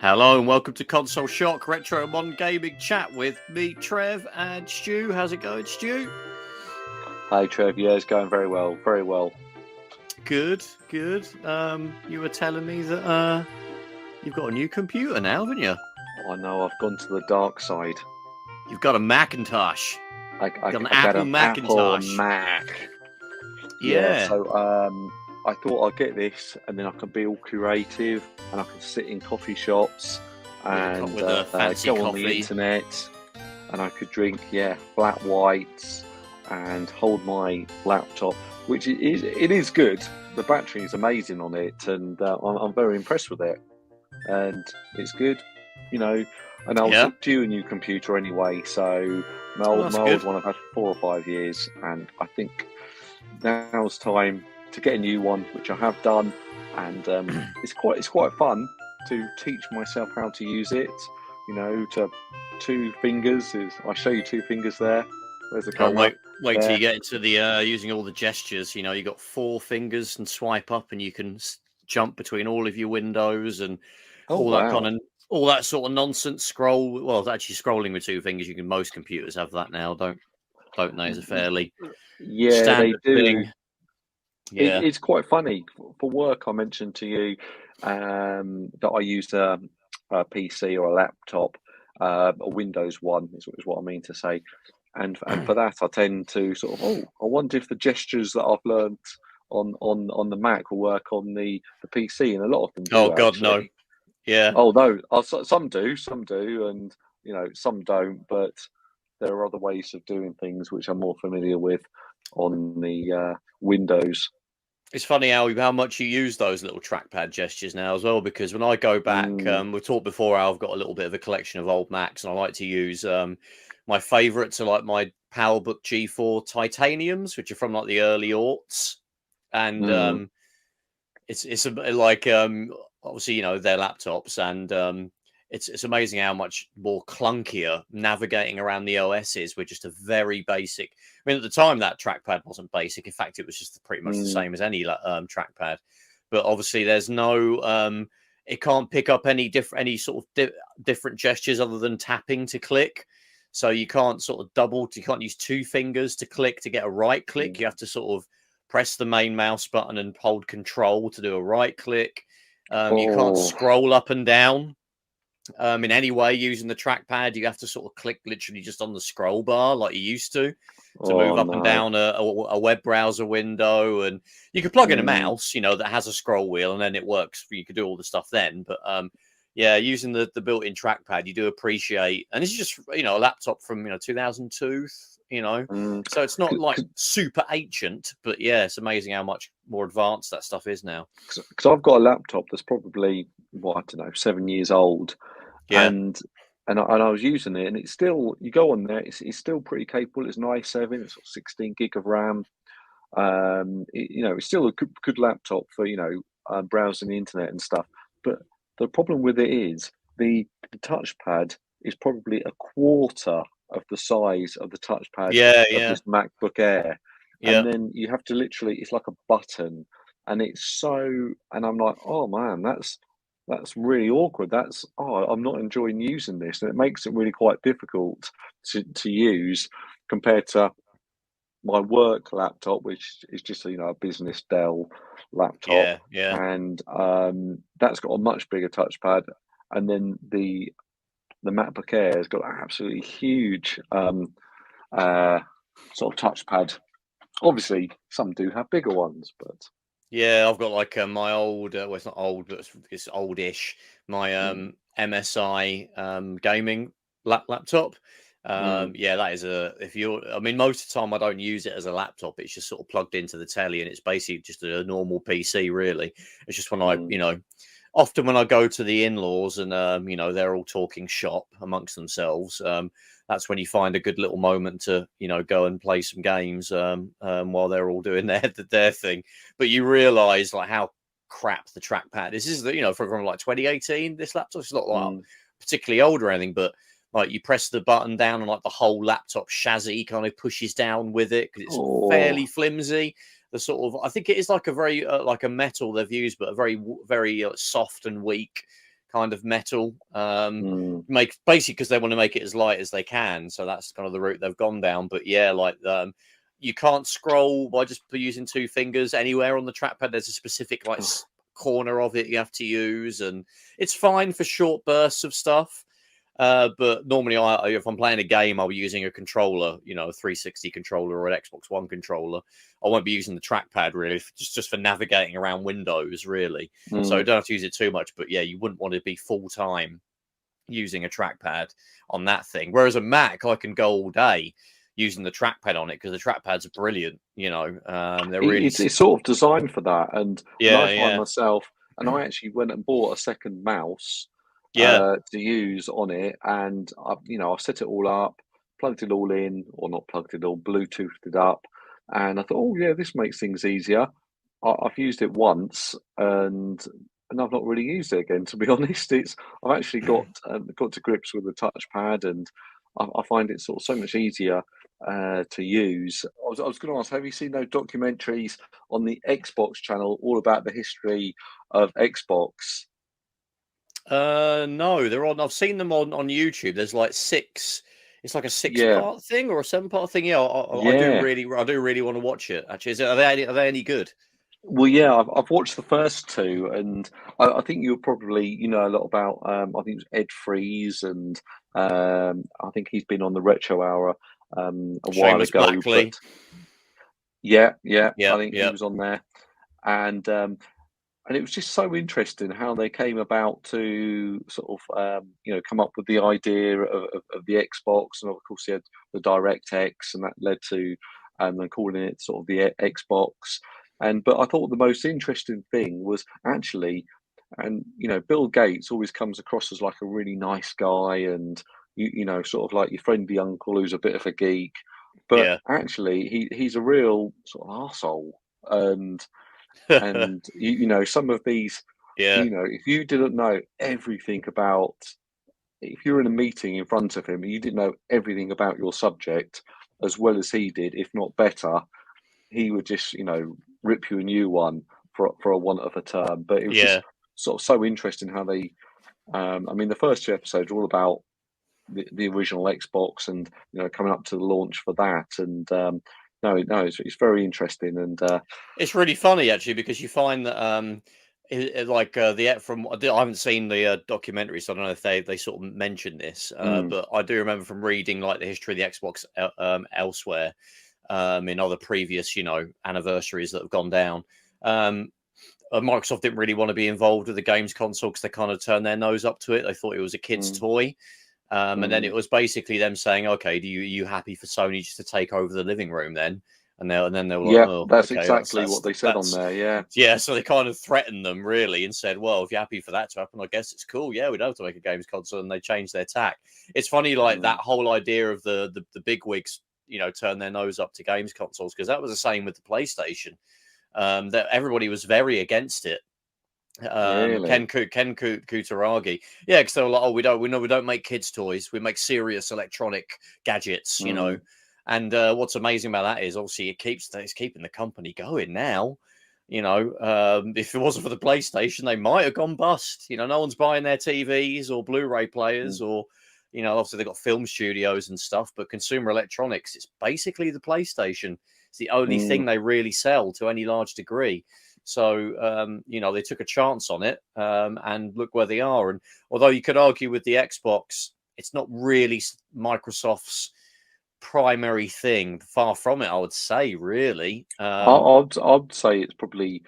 Hello and welcome to Console Shock Retro and Modern Gaming Chat with me, Trev and Stu. How's it going, Stu? Hi, Trev. Yeah, it's going very well. Very well. Good, good. You were telling me that you've got a new computer now, haven't you? Oh, I know. I've gone to the dark side. You've got a Macintosh. I got an got Apple an Macintosh. Apple Mac. Yeah. So I thought I'd get this, and then I can be all creative, and I can sit in coffee shops and with a fancy go on coffee. the internet, and I could drink flat whites and hold my laptop, which it is good. The battery is amazing on it, and I'm very impressed with it. And it's good, And I was due a new computer anyway, so my old one I've had for 4 or 5 years, and I think now's time to get a new one, which I have done, and it's quite fun to teach myself how to use it. To 2 fingers I show you 2 fingers there. There's the camera. Wait till you get into the using all the gestures. You got 4 fingers and swipe up, and you can jump between all of your windows and all that sort of nonsense. Scroll. Well, actually, scrolling with 2 fingers. Most computers have that now, don't they? It's a fairly standard they do. thing. Yeah, it's quite funny for work. I mentioned to you that I used a PC or a laptop, a Windows one is what I mean to say. And for that, I tend to sort of, I wonder if the gestures that I've learnt on the Mac will work on the PC, and a lot of them do. Oh God, no. Yeah. Oh no, some do, and some don't. But there are other ways of doing things which I'm more familiar with on the Windows. It's funny how much you use those little trackpad gestures now as well, because when I go back, we talked before how I've got a little bit of a collection of old Macs, and I like to use my favourites are like my PowerBook G4 Titaniums, which are from like the early aughts, and it's like obviously they're laptops, and it's amazing how much more clunkier navigating around the OS is with just a very basic. I mean, at the time that trackpad wasn't basic. In fact, it was just pretty much the same as any trackpad. But obviously, there's no. It can't pick up any sort of different gestures other than tapping to click. So you can't sort of you can't use 2 fingers to click to get a right click. You have to sort of press the main mouse button and hold Control to do a right click. You can't scroll up and down in any way using the trackpad. You have to sort of click literally just on the scroll bar like you used to move up and down a web browser window. And you could plug in a mouse, that has a scroll wheel, and then it works. You could do all the stuff then. But using the built-in trackpad, you do appreciate. And this is just a laptop from 2002. So it's not like super ancient, but it's amazing how much more advanced that stuff is now. Because I've got a laptop that's probably 7 years old, and I was using it, and it's still, you go on there, it's still pretty capable. It's an i7, it's 16 gig of RAM. It's still a good laptop for browsing the internet and stuff. But the problem with it is the touchpad is probably a quarter of the size of the touchpad of this MacBook Air. And then you have to literally, it's like a button, and and I'm like, oh man, that's really awkward. I'm not enjoying using this. And it makes it really quite difficult to use compared to my work laptop, which is just a business Dell laptop. And that's got a much bigger touchpad. And then the MacBook Air has got an absolutely huge sort of touchpad. Obviously, some do have bigger ones, but I've got like my old. Well, it's not old, but it's oldish. My MSI gaming laptop. That is most of the time I don't use it as a laptop. It's just sort of plugged into the telly, and it's basically just a normal PC. Really, it's just when often when I go to the in-laws and they're all talking shop amongst themselves, that's when you find a good little moment to go and play some games while they're all doing their thing. But you realise like how crap the trackpad is. This is from like 2018. This laptop's not like particularly old or anything, but like you press the button down and like the whole laptop chassis kind of pushes down with it because it's fairly flimsy. The sort of, I think it is like a very like a metal they've used, but a very, very soft and weak kind of metal. Make basically because they want to make it as light as they can. So that's kind of the route they've gone down. But yeah, like you can't scroll by just using 2 fingers anywhere on the trackpad. There's a specific like corner of it you have to use, and it's fine for short bursts of stuff. But normally, if I'm playing a game, I'll be using a controller, a 360 controller or an Xbox One controller. I won't be using the trackpad really, just for navigating around windows, really. So I don't have to use it too much. But yeah, you wouldn't want to be full time using a trackpad on that thing. Whereas a Mac, I can go all day using the trackpad on it because the trackpads are brilliant. They're really it's sort of designed for that. And I find myself, and I actually went and bought a second mouse. To use on it, and I've set it all up, plugged it all in, or not plugged it all, Bluetoothed it up, and I thought, oh yeah, this makes things easier. I've used it once, and I've not really used it again. To be honest, I've actually got to grips with the touchpad, and I find it sort of so much easier to use. I was going to ask, have you seen those documentaries on the Xbox channel all about the history of Xbox? No, they're on. I've seen them on YouTube. There's like 6. It's like a 6-part thing or a 7-part thing. Yeah, I do really want to watch it. Actually, are they any good? Well, yeah, I've watched the first 2, and I think you'll probably a lot about. I think it was Ed Freeze, and I think he's been on the Retro Hour a while ago. But yeah, I think he was on there, and it was just so interesting how they came about to sort of, come up with the idea of the Xbox. And of course, they had the DirectX, and that led to them calling it sort of the Xbox. But I thought the most interesting thing was actually, and Bill Gates always comes across as like a really nice guy, and sort of like your friendly uncle who's a bit of a geek. But actually, he's a real sort of arsehole. And some of these, if you didn't know everything about, if you're in a meeting in front of him and you didn't know everything about your subject as well as he did, if not better, he would just rip you a new one for a want of a term. But it was just sort of so interesting how they the first 2 episodes are all about the original Xbox and coming up to the launch for that. And no, it's very interesting, and it's really funny actually, because you find that I haven't seen the documentary, so I don't know if they sort of mentioned this, but I do remember from reading like the history of the Xbox elsewhere, in other previous anniversaries that have gone down. Microsoft didn't really want to be involved with the games console because they kind of turned their nose up to it. They thought it was a kid's toy. And then it was basically them saying, "Okay, are you happy for Sony just to take over the living room then?" And then they were like, "Oh, that's exactly what they said on there." Yeah. So they kind of threatened them really and said, "Well, if you're happy for that to happen, I guess it's cool. Yeah, we don't have to make a games console." And they changed their tack. It's funny, like that whole idea of the bigwigs, turn their nose up to games consoles, because that was the same with the PlayStation. That everybody was very against it. Really? Ken Kutaragi, because they were like, "Oh, we don't make kids' toys. We make serious electronic gadgets, And what's amazing about that is obviously it's keeping the company going now. If it wasn't for the PlayStation, they might have gone bust. No one's buying their TVs or Blu-ray players or obviously they've got film studios and stuff, but consumer electronics, it's basically the PlayStation. It's the only thing they really sell to any large degree. So, they took a chance on it, and look where they are. And although you could argue with the Xbox, it's not really Microsoft's primary thing. Far from it, I would say, really. I'd say it's probably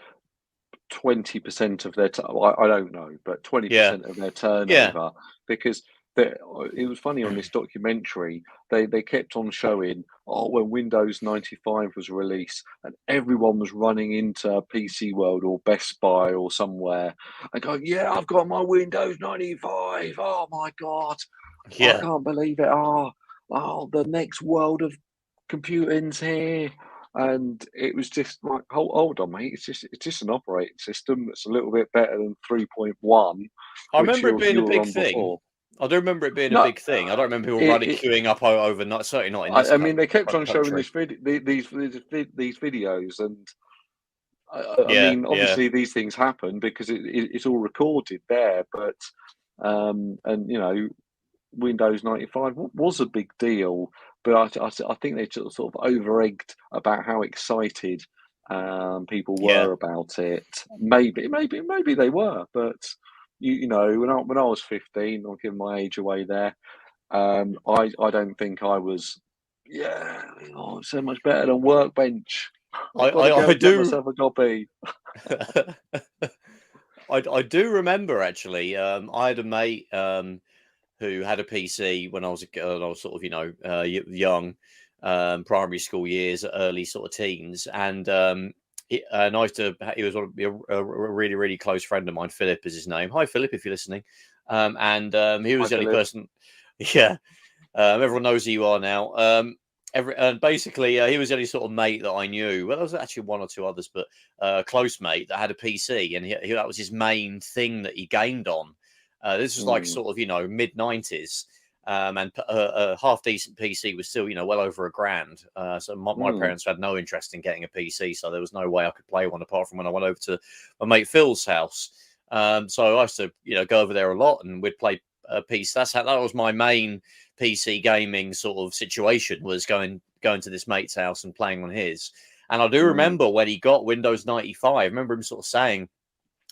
20% of their, I don't know, but 20% of their turnover, because it was funny on this documentary, they kept on showing, when Windows 95 was released and everyone was running into PC World or Best Buy or somewhere and going, "Yeah, I've got my Windows 95. Oh my God. I can't believe it. Oh, the next world of computing's here." And it was just like, hold on, mate. It's just an operating system that's a little bit better than 3.1. I remember it being a big thing. I do remember it being a big thing. I don't remember people queuing up overnight. Certainly not in this. I mean, they kept on showing these videos, and I mean, obviously these things happen because it's all recorded there. But and Windows 95 was a big deal, but I think they sort of over-egged about how excited people were about it. Maybe they were, but when I was 15, I'll give my age away there. I don't think I was. Yeah, so much better than Workbench. I've got to go I get do. myself a copy. I do remember actually. I had a mate who had a PC when I was sort of young, primary school years, early sort of teens, and he was a really, really close friend of mine. Philip is his name. Hi, Philip, if you're listening. He was the only person. Yeah, everyone knows who you are now. Basically, he was the only sort of mate that I knew. Well, there was actually one or two others, but a close mate that had a PC, and that was his main thing that he gamed on. This was like sort of mid 90s, and a half decent PC was still well over $1,000. So my parents had no interest in getting a PC, so there was no way I could play one apart from when I went over to my mate Phil's house. So I used to go over there a lot, and we'd play PC. That was my main PC gaming sort of situation, was going to this mate's house and playing on his. And I do remember when he got Windows 95. I remember him sort of saying,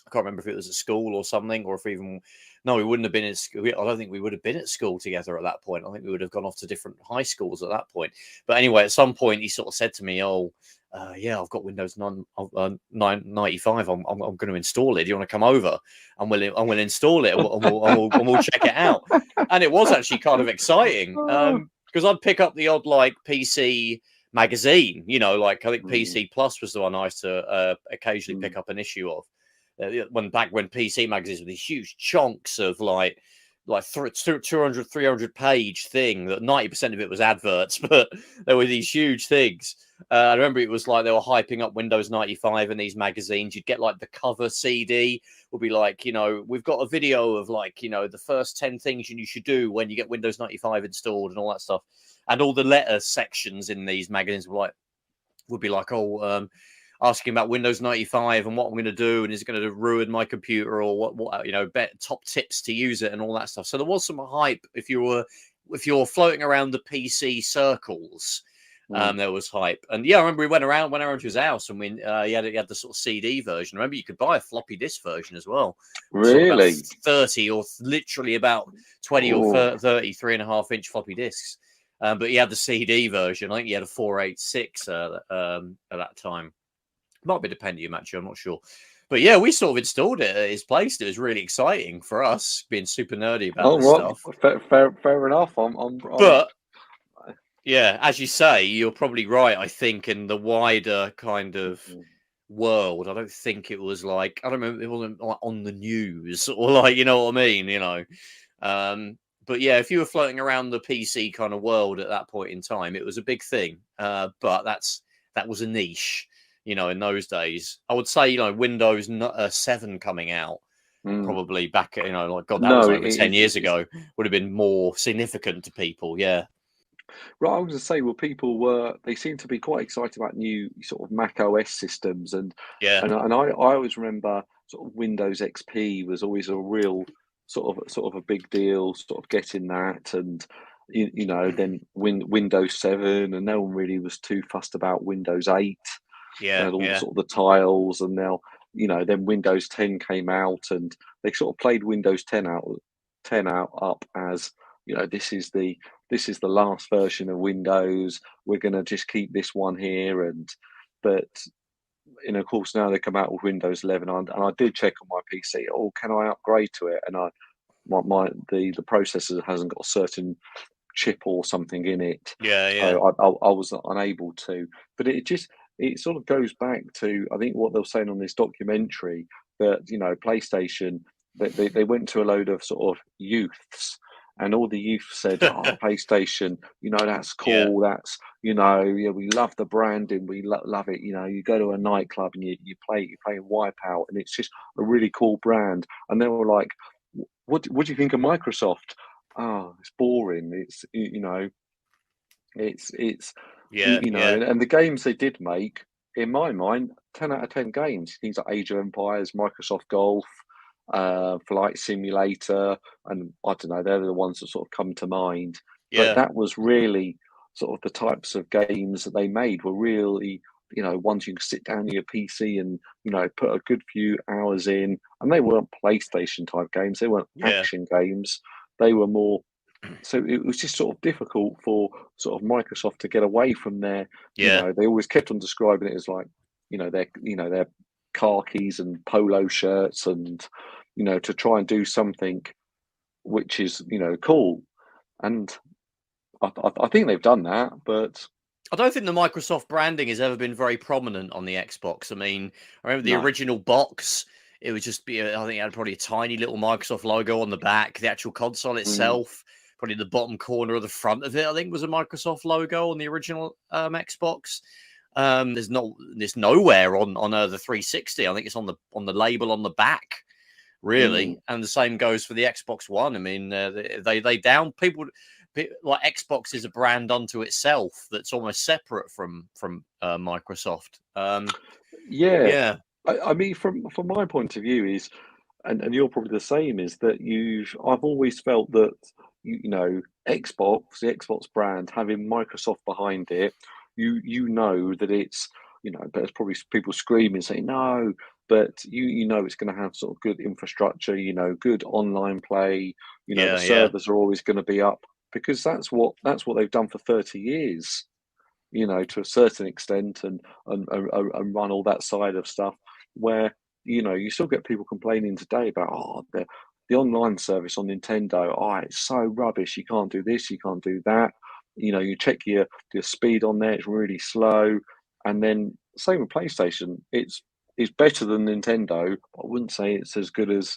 I can't remember if it was at school or something, or if we wouldn't have been at school. I don't think we would have been at school together at that point. I think we would have gone off to different high schools at that point. But anyway, at some point he sort of said to me, I've got Windows 95. I'm going to install it. Do you want to come over? I'm will install it, and we'll check it out. And it was actually kind of exciting, because I'd pick up the odd like PC magazine, I think PC Plus was the one I used to occasionally pick up an issue of. When PC magazines were these huge chunks of like 200, 300 page thing that 90% of it was adverts, but there were these huge things. I remember it was like they were hyping up Windows 95 in these magazines. You'd get like the cover CD would be like, we've got a video of like, the first 10 things you should do when you get Windows 95 installed and all that stuff. And all the letter sections in these magazines would be like, asking about Windows 95 and what I'm going to do, and is it going to ruin my computer, or what top tips to use it and all that stuff. So there was some hype if you were floating around the PC circles. There was hype, and I remember we went around to his house, and he had the sort of CD version. I remember you could buy a floppy disk version as well. Really? Sort of 30 or literally about 20 or 30 3.5-inch floppy disks. But he had the CD version. I think he had a 486 at that time. Might be the Pentium, actually, I'm not sure. But yeah, we sort of installed it at his place. It was really exciting for us, being super nerdy about this stuff. Fair enough. But yeah, as you say, you're probably right. I think in the wider kind of world, I don't think it was like, I don't remember, it wasn't like on the news or like, you know what I mean, But yeah, if you were floating around the PC kind of world at that point in time, it was a big thing. But that was a niche. In those days, I would say, Windows 7 coming out probably back, like God, that was over 10 years ago, would have been more significant to people. Yeah. Right, I was going to say, they seem to be quite excited about new sort of Mac OS systems, and I always remember sort of Windows XP was always a real sort of a big deal, sort of getting that, and then Windows 7, and no one really was too fussed about Windows 8. And all sort of the tiles, and now then Windows 10 came out, and they sort of played Windows 10 up as this is the last version of Windows. We're going to just keep this one here, but of course now they come out with Windows 11, and I did check on my PC. Can I upgrade to it? And the processor hasn't got a certain chip or something in it. So I was unable to, but it sort of goes back to, I think, what they were saying on this documentary, that PlayStation, they went to a load of sort of youths, and all the youth said, PlayStation, that's cool, that's we love the branding, we love it. You go to a nightclub and you play Wipeout, and it's just a really cool brand. And they were like, what do you think of Microsoft? It's boring. And the games they did make, in my mind, 10 out of 10 games. Things like Age of Empires, Microsoft Golf, Flight Simulator, and I don't know, they're the ones that sort of come to mind. Yeah. But that was really sort of the types of games that they made were really, ones you can sit down on your PC and, put a good few hours in. And they weren't PlayStation type games, they weren't action games. They were more, so it was just sort of difficult for sort of Microsoft to get away from their, they always kept on describing it as like, their car keys and polo shirts and, to try and do something which is, cool. And I think they've done that, but I don't think the Microsoft branding has ever been very prominent on the Xbox. I mean, I remember the original box. It would just be, I think it had probably a tiny little Microsoft logo on the back. The actual console itself, probably the bottom corner of the front of it, I think was a Microsoft logo on the original Xbox. There's nowhere on the 360. I think it's on the label on the back, really. And the same goes for the Xbox One. I mean, they down people. Like Xbox is a brand unto itself that's almost separate from Microsoft. Yeah. I mean, from my point of view is, and you're probably the same, is that I've always felt that Xbox, the Xbox brand, having Microsoft behind it, that it's but there's probably people screaming saying no, but it's going to have sort of good infrastructure, good online play, the servers are always going to be up. Because that's what they've done for 30 years, to a certain extent, and run all that side of stuff. Where you still get people complaining today about the online service on Nintendo. It's so rubbish. You can't do this. You can't do that. You check your speed on there. It's really slow. And then same with PlayStation. It's better than Nintendo. I wouldn't say it's as good as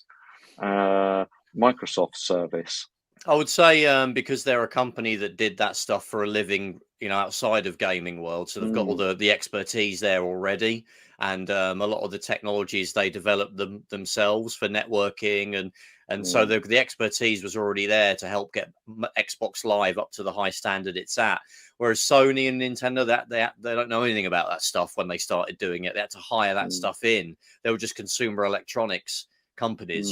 Microsoft's service. I would say because they're a company that did that stuff for a living, outside of gaming world. So they've got all the expertise there already. And a lot of the technologies they developed themselves for networking. And so the expertise was already there to help get Xbox Live up to the high standard it's at. Whereas Sony and Nintendo, they don't know anything about that stuff when they started doing it. They had to hire that stuff in. They were just consumer electronics companies,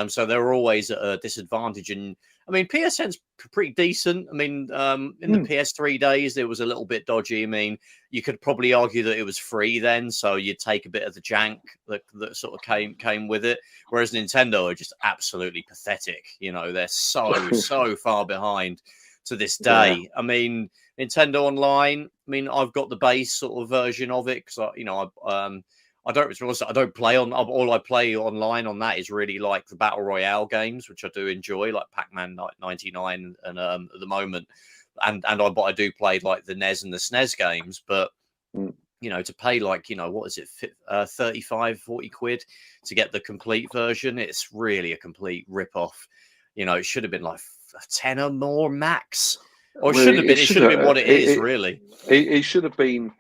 so they were always at a disadvantage. And I mean, PSN's pretty decent. I mean, in the PS3 days, it was a little bit dodgy. I mean, you could probably argue that it was free then, so you'd take a bit of the jank that sort of came with it. Whereas Nintendo are just absolutely pathetic. They're so far behind to this day. Yeah. I mean, Nintendo Online. I mean, I've got the base sort of version of it because I don't play on. All I play online on that is really like the battle royale games, which I do enjoy, like Pac-Man 99 and at the moment, and I do play like the NES and the SNES games. But to pay like what is it, 35, 40 quid to get the complete version, it's really a complete rip-off. It should have been like 10 or more max, or well, it should have been what it is. Really, it should have been.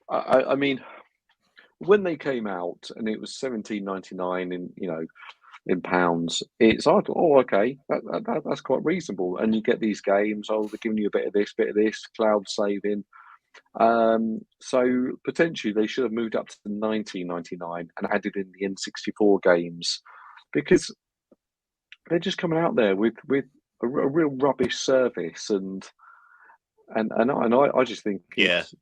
I mean. When they came out and it was $17.99 in pounds, it's like, okay, that's quite reasonable. And you get these games, they're giving you a bit of this, cloud saving. So potentially they should have moved up to $19.99 and added in the N64 games, because they're just coming out there with a real rubbish service, and I just think it's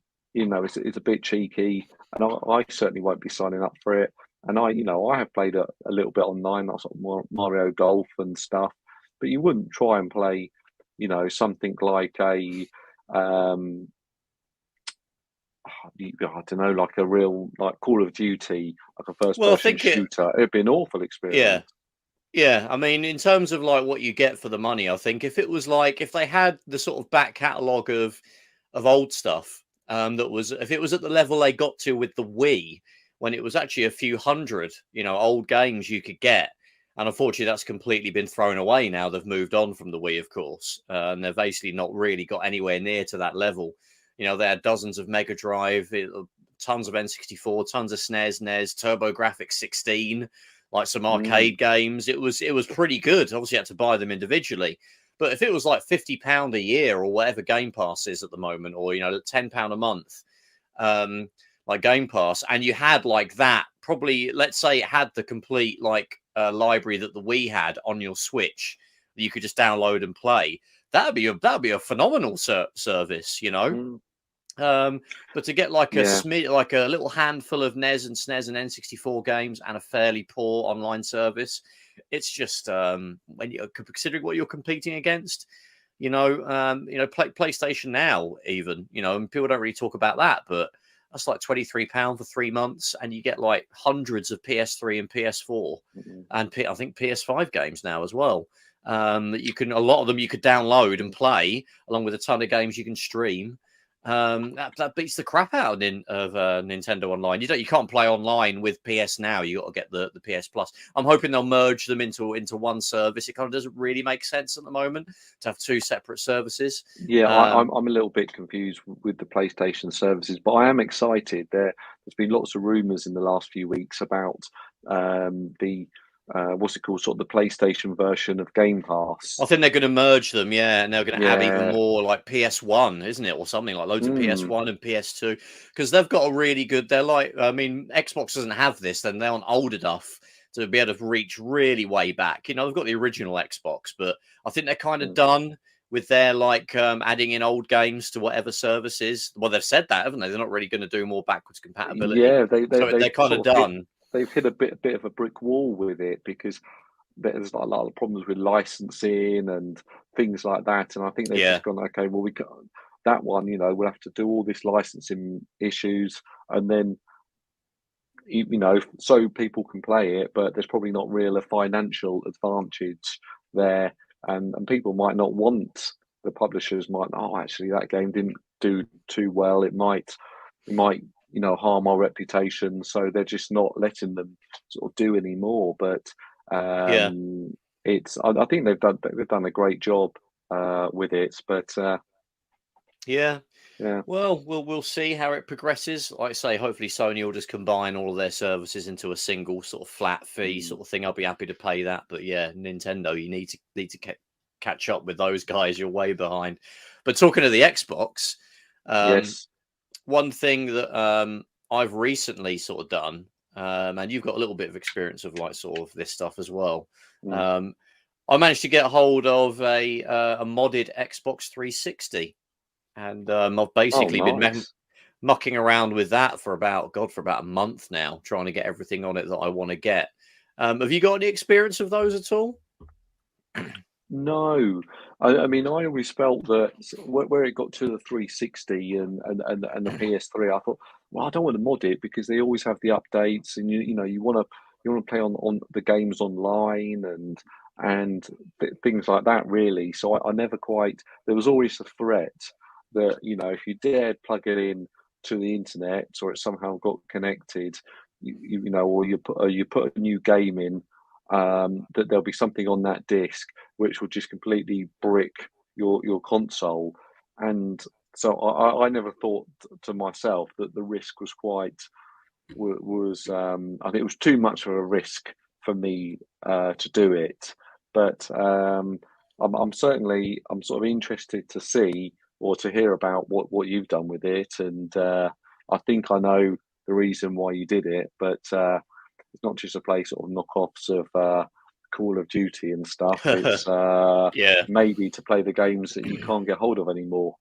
a bit cheeky, and I certainly won't be signing up for it. And I have played a little bit online, that's sort of Mario Golf and stuff, but you wouldn't try and play, something like a, I don't know, like a real, like Call of Duty, like a first-person shooter. It'd be an awful experience. Yeah. I mean, in terms of like what you get for the money, I think if they had the sort of back catalogue of old stuff, if it was at the level they got to with the Wii, when it was actually a few hundred, old games you could get. And unfortunately, that's completely been thrown away now. They've moved on from the Wii, of course, and they've basically not really got anywhere near to that level. They had dozens of Mega Drive, tons of N64, tons of SNES, NES, TurboGrafx 16, like some arcade games. It was pretty good. Obviously, you had to buy them individually. But if it was like £50 a year or whatever Game Pass is at the moment, or £10 a month, like Game Pass, and you had like that, probably let's say it had the complete like library that the Wii had on your Switch that you could just download and play, that'd be a phenomenal service, you know. But to get like like a little handful of NES and SNES and N64 games and a fairly poor online service, it's just when you're considering what you're competing against, PlayStation Now, even, and people don't really talk about that, but that's like £23 for 3 months, and you get like hundreds of PS3 and PS4 and I think PS5 games now as well. That a lot of them you could download and play, along with a ton of games you can stream. That beats the crap out of Nintendo Online. You can't play online with PS Now. You got to get the PS Plus. I'm hoping they'll merge them into one service. It kind of doesn't really make sense at the moment to have two separate services. Yeah, I'm a little bit confused with the PlayStation services, but I am excited. There's been lots of rumours in the last few weeks about the what's it called, sort of the PlayStation version of Game Pass. I think they're going to merge them, and they're going to have even more like PS1, isn't it, or something like loads of PS1 and PS2, because they've got a really good. They're like, I mean, Xbox doesn't have this, then they aren't old enough to be able to reach really way back. They've got the original Xbox, but I think they're kind of done with their like adding in old games to whatever services. Well, they've said that, haven't they? They're not really going to do more backwards compatibility. Yeah, they're kind of done. They've hit a bit of a brick wall with it, because there's like a lot of problems with licensing and things like that. And I think they've just gone, okay, well, we can't, that one, we'll have to do all this licensing issues, and then, so people can play it, but there's probably not really a financial advantage there. And people might not want, the publishers might, actually, that game didn't do too well. It might harm our reputation, so they're just not letting them sort of do any more. But I think they've done a great job with it. But well, we'll see how it progresses. Like I say, hopefully Sony will just combine all of their services into a single sort of flat fee sort of thing. I'll be happy to pay that. But Nintendo, you need to catch up with those guys. You're way behind. But talking of the Xbox, yes. One thing that I've recently sort of done, and you've got a little bit of experience of like sort of this stuff as well. I managed to get a hold of a modded Xbox 360, and I've basically been mucking around with that for about a month now, trying to get everything on it that I want to get. Have you got any experience of those at all? No, I mean, I always felt that where it got to the 360 and the PS3, I thought, well, I don't want to mod it, because they always have the updates, and you want to play on the games online and things like that, really. So I never quite. There was always a threat that if you dared plug it in to the internet, or it somehow got connected, or you put a new game in, that there'll be something on that disc which will just completely brick your console. And so I never thought to myself that the risk was I think it was too much of a risk for me to do it. But I'm sort of interested to see or to hear about what you've done with it. And I think I know the reason why you did it, but it's not just to play sort of knockoffs of Call of Duty and stuff. It's maybe to play the games that you can't get hold of anymore.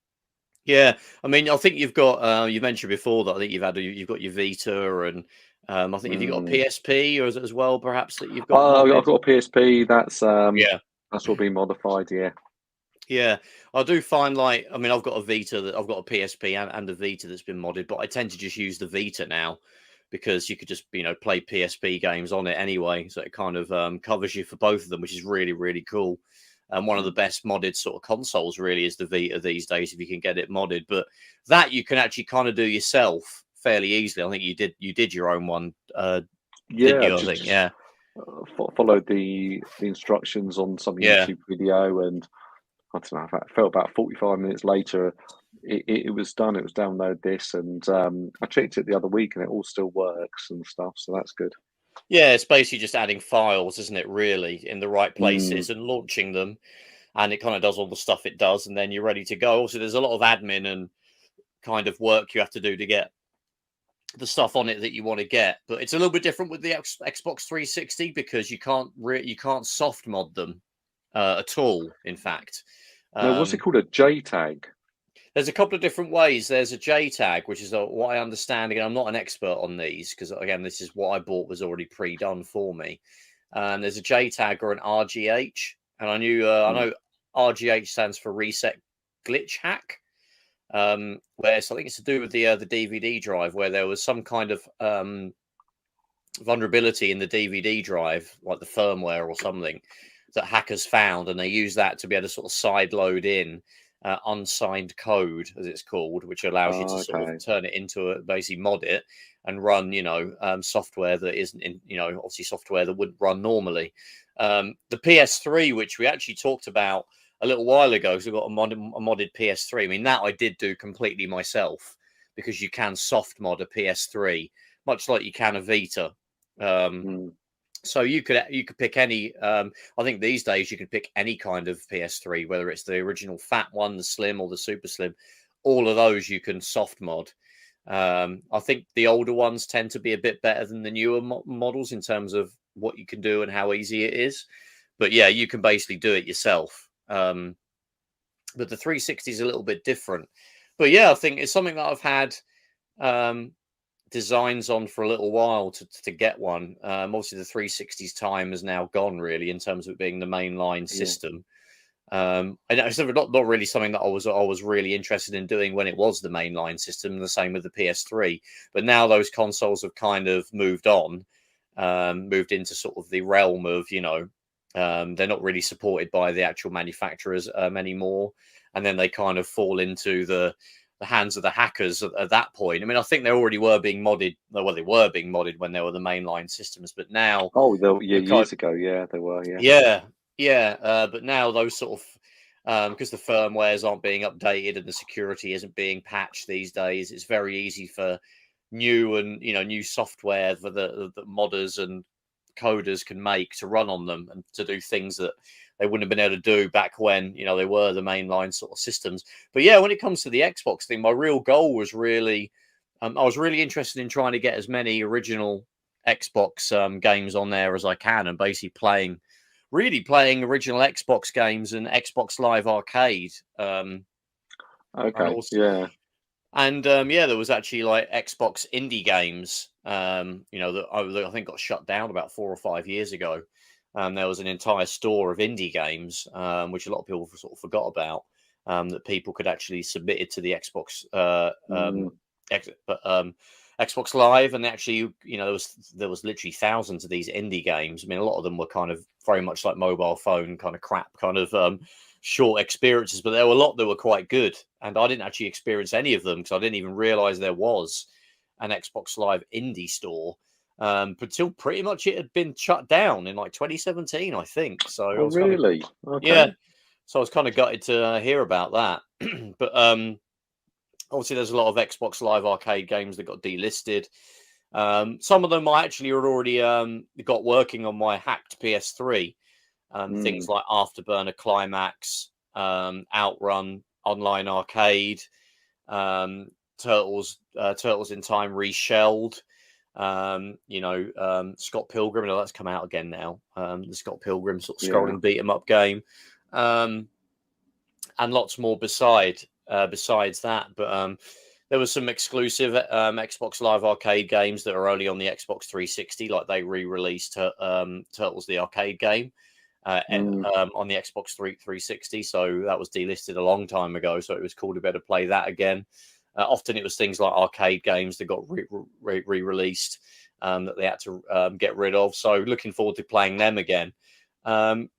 Yeah, I mean, I think you've got. You mentioned before that I think you've got your Vita, and I think you've got a PSP or as well, perhaps, that you've got. I've got a PSP. That's all been modified. Yeah, I do find like, I mean, I've got a Vita, I've got a PSP and a Vita that's been modded, but I tend to just use the Vita now, because you could just play PSP games on it anyway, so it kind of covers you for both of them, which is really, really cool. And one of the best modded sort of consoles really is the Vita these days, if you can get it modded. But that you can actually kind of do yourself fairly easily. I think you did your own one. Didn't you? Followed the instructions on some YouTube video, and I don't know, I felt about 45 minutes later it was done. It was download this, and I checked it the other week, and it all still works and stuff, so that's good. Yeah, it's basically just adding files, isn't it, really, in the right places and launching them, and it kind of does all the stuff it does, and then you're ready to go. Also, there's a lot of admin and kind of work you have to do to get the stuff on it that you want to get. But it's a little bit different with the Xbox 360 because you can't soft mod them at all. In fact, No, what's it called? A JTAG? there's a couple of different ways. There's a JTAG, which is what I understand. Again, I'm not an expert on these because, again, this is what I bought was already pre-done for me. There's a JTAG or an RGH, and I know RGH stands for Reset Glitch Hack, where something it's to do with the DVD drive, where there was some kind of vulnerability in the DVD drive, like the firmware or something, that hackers found, and they use that to be able to sort of side load in unsigned code, as it's called, which allows you to sort of turn it into basically mod it and run, software that isn't in, obviously software that wouldn't run normally. The PS3, which we actually talked about a little while ago, because we've got a modded PS3. I mean, that I did do completely myself because you can soft mod a PS3, much like you can a Vita. So you could pick any. I think these days you can pick any kind of PS3, whether it's the original fat one, the slim, or the super slim. All of those you can soft mod. I think the older ones tend to be a bit better than the newer models in terms of what you can do and how easy it is. But yeah, you can basically do it yourself. But the 360 is a little bit different. But yeah, I think it's something that I've had designs on for a little while to get one. Obviously the 360's time is now gone, really, in terms of it being the mainline system. And it's not really something that I was really interested in doing when it was the mainline system. The same with the PS3, but now those consoles have kind of moved on, moved into sort of the realm of they're not really supported by the actual manufacturers anymore, and then they kind of fall into the hands of the hackers at that point. I mean, I think they already were being modded. Well, they were being modded when they were the mainline systems, but now, years ago, they were, but now those sort of because the firmwares aren't being updated and the security isn't being patched these days, it's very easy for new software for the modders and coders can make to run on them and to do things that they wouldn't have been able to do back when they were the mainline sort of systems. But yeah, when it comes to the Xbox thing, my real goal was really I was really interested in trying to get as many original Xbox games on there as I can, and basically playing original Xbox games and Xbox Live Arcade. And there was actually like Xbox indie games, that I think got shut down about 4 or 5 years ago. There was an entire store of indie games, which a lot of people sort of forgot about, that people could actually submit it to the Xbox, Xbox Live, and actually, there was literally thousands of these indie games. I mean, a lot of them were kind of very much like mobile phone kind of crap, kind of short experiences, but there were a lot that were quite good, and I didn't actually experience any of them because I didn't even realize there was an Xbox Live indie store until pretty much it had been shut down in like 2017, I think. So I was really so I was kind of gutted to hear about that. But obviously there's a lot of Xbox Live Arcade games that got delisted. Some of them I actually had already got working on my hacked PS3. Things like Afterburner Climax, Outrun Online Arcade, Turtles in Time Reshelled, Scott Pilgrim. That's come out again now. The Scott Pilgrim sort of scrolling beat 'em up game, and lots more besides that. But there was some exclusive Xbox Live Arcade games that are only on the Xbox 360, like they re-released Turtles the Arcade game. On the Xbox 360, so that was delisted a long time ago, so it was cool to be able to play that again. Often it was things like arcade games that got re-released that they had to get rid of, so looking forward to playing them again. And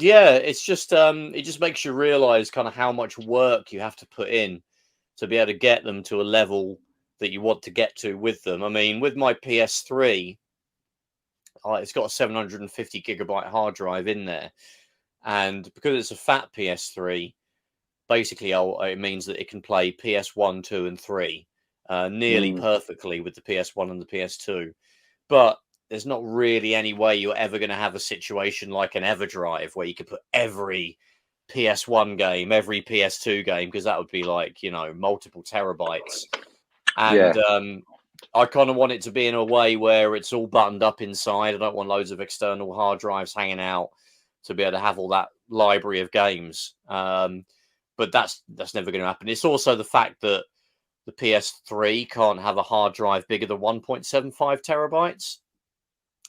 yeah, it's just it just makes you realize kind of how much work you have to put in to be able to get them to a level that you want to get to with them. I mean, with my PS3, it's got a 750 gigabyte hard drive in there, and because it's a fat PS3, basically it means that it can play PS1, 2, and 3 nearly perfectly with the PS1 and the PS2. But there's not really any way you're ever going to have a situation like an EverDrive where you could put every PS1 game, every PS2 game, because that would be like multiple terabytes. And I kind of want it to be in a way where it's all buttoned up inside. I don't want loads of external hard drives hanging out to be able to have all that library of games. But that's never going to happen. It's also the fact that the PS3 can't have a hard drive bigger than 1.75 terabytes.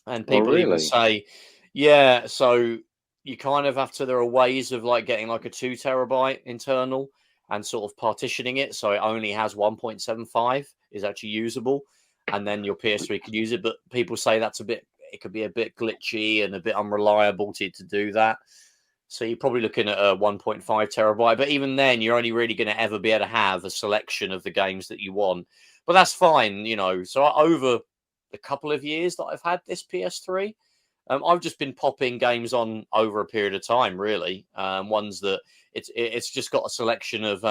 And people even say, yeah, so you kind of have to, there are ways of like getting like a 2 terabyte internal and sort of partitioning it so it only has 1.75 is actually usable, and then your PS3 could use it. But people say that's it could be a bit glitchy and a bit unreliable to do that. So you're probably looking at a 1.5 terabyte, but even then you're only really going to ever be able to have a selection of the games that you want. But that's fine, you know. So over a couple of years that I've had this PS3, I've just been popping games on over a period of time, really. Ones that it's just got a selection of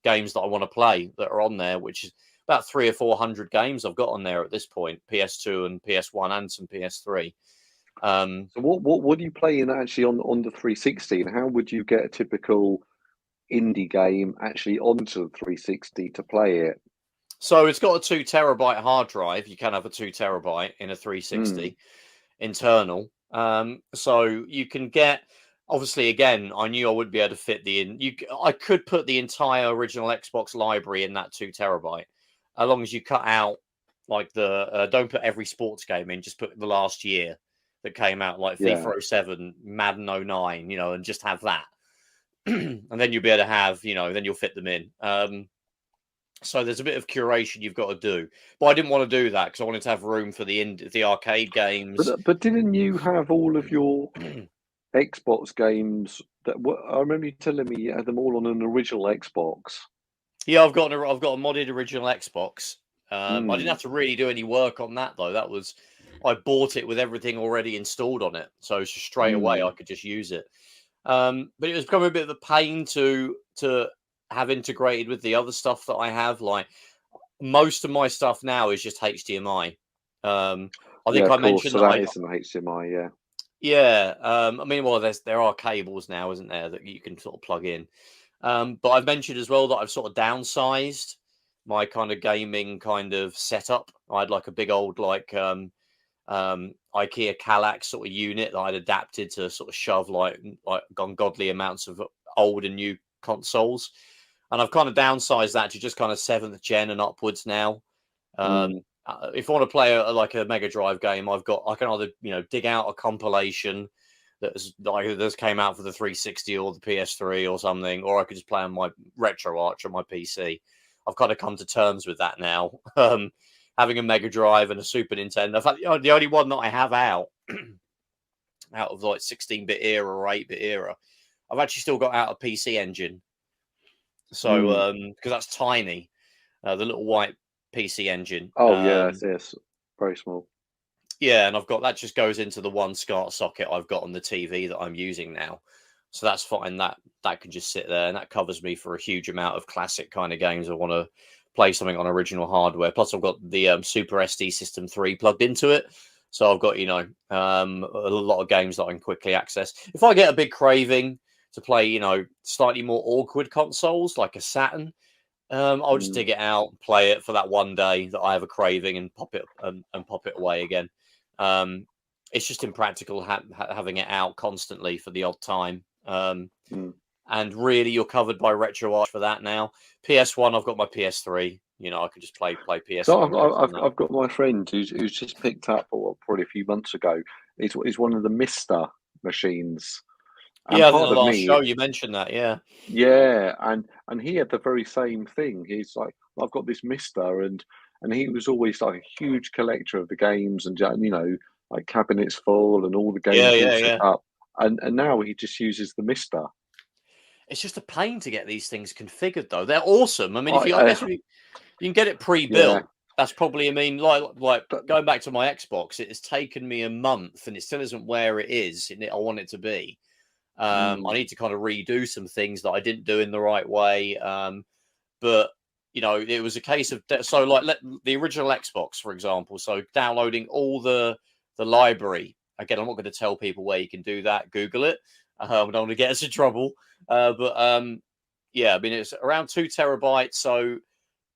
games that I want to play that are on there, which is about 300 or 400 games I've got on there at this point, PS2 and PS1 and some PS3. So what do you play in actually on the 360, and how would you get a typical indie game actually onto the 360 to play it? So it's got a 2 terabyte hard drive. You can have a 2 terabyte in a 360 internal. So you can get, obviously, again, I knew I wouldn't be able to fit I could put the entire original Xbox library in that 2 terabyte, as long as you cut out like don't put every sports game in, just put the last year that came out, like FIFA 07, Madden 09, you know, and just have that. And then you'll be able to have, you know, then you'll fit them in. So there's a bit of curation you've got to do, but I didn't want to do that because I wanted to have room for the arcade games. But didn't you have all of your Xbox games I remember you telling me you had them all on an original Xbox? Yeah, I've got a modded original Xbox. I didn't have to really do any work on that though. I bought it with everything already installed on it, so just straight away I could just use it. But it was becoming a bit of a pain to have integrated with the other stuff that I have. Like most of my stuff now is just HDMI. I think I mentioned so that isn't HDMI, yeah. Yeah, I mean, well, there are cables now, isn't there, that you can sort of plug in. But I've mentioned as well that I've sort of downsized my kind of gaming kind of setup. I had like a big old like IKEA Kallax sort of unit that I'd adapted to sort of shove like ungodly amounts of old and new consoles, and I've kind of downsized that to just kind of 7th gen and upwards now. If I want to play like a Mega Drive game, I can either, you know, dig out a compilation that's came out for the 360 or the PS3 or something, or I could just play on my RetroArch on my PC. I've kind of come to terms with that now. Having a Mega Drive and a Super Nintendo. In fact, the only one that I have out of like 16-bit era or 8-bit era, I've actually still got out a PC Engine. So because that's tiny, the little white PC Engine. Oh yes, very small. Yeah, and I've got that just goes into the one SCART socket I've got on the TV that I'm using now. So that's fine. That can just sit there, and that covers me for a huge amount of classic kind of games. I want to play something on original hardware. Plus, I've got the Super SD System 3 plugged into it. So I've got, you know, a lot of games that I can quickly access. If I get a big craving to play, you know, slightly more awkward consoles like a Saturn, I'll just dig it out, play it for that one day that I have a craving, and pop it away again. It's just impractical having it out constantly for the odd time. And really, you're covered by RetroArch for that now. PS1, I've got my PS3. You know, I can just play PS1. So I've got my friend who's just picked up, or probably a few months ago. It's one of the Mister machines. And yeah, I think the last show you mentioned that. Yeah, and he had the very same thing. He's like, I've got this Mister, and he was always like a huge collector of the games, and you know, like cabinets full and all the games all set up. And now he just uses the Mister. It's just a pain to get these things configured, though. They're awesome. I mean, I guess you can get it pre-built. Yeah. That's probably, I mean, like going back to my Xbox, it has taken me a month, and it still isn't where it is. I want it to be. I need to kind of redo some things that I didn't do in the right way. But you know, it was a case of the original Xbox, for example. So downloading all the library. Again, I'm not going to tell people where you can do that. Google it. I don't want to get us in trouble. Yeah, I mean, it's around 2 terabytes. So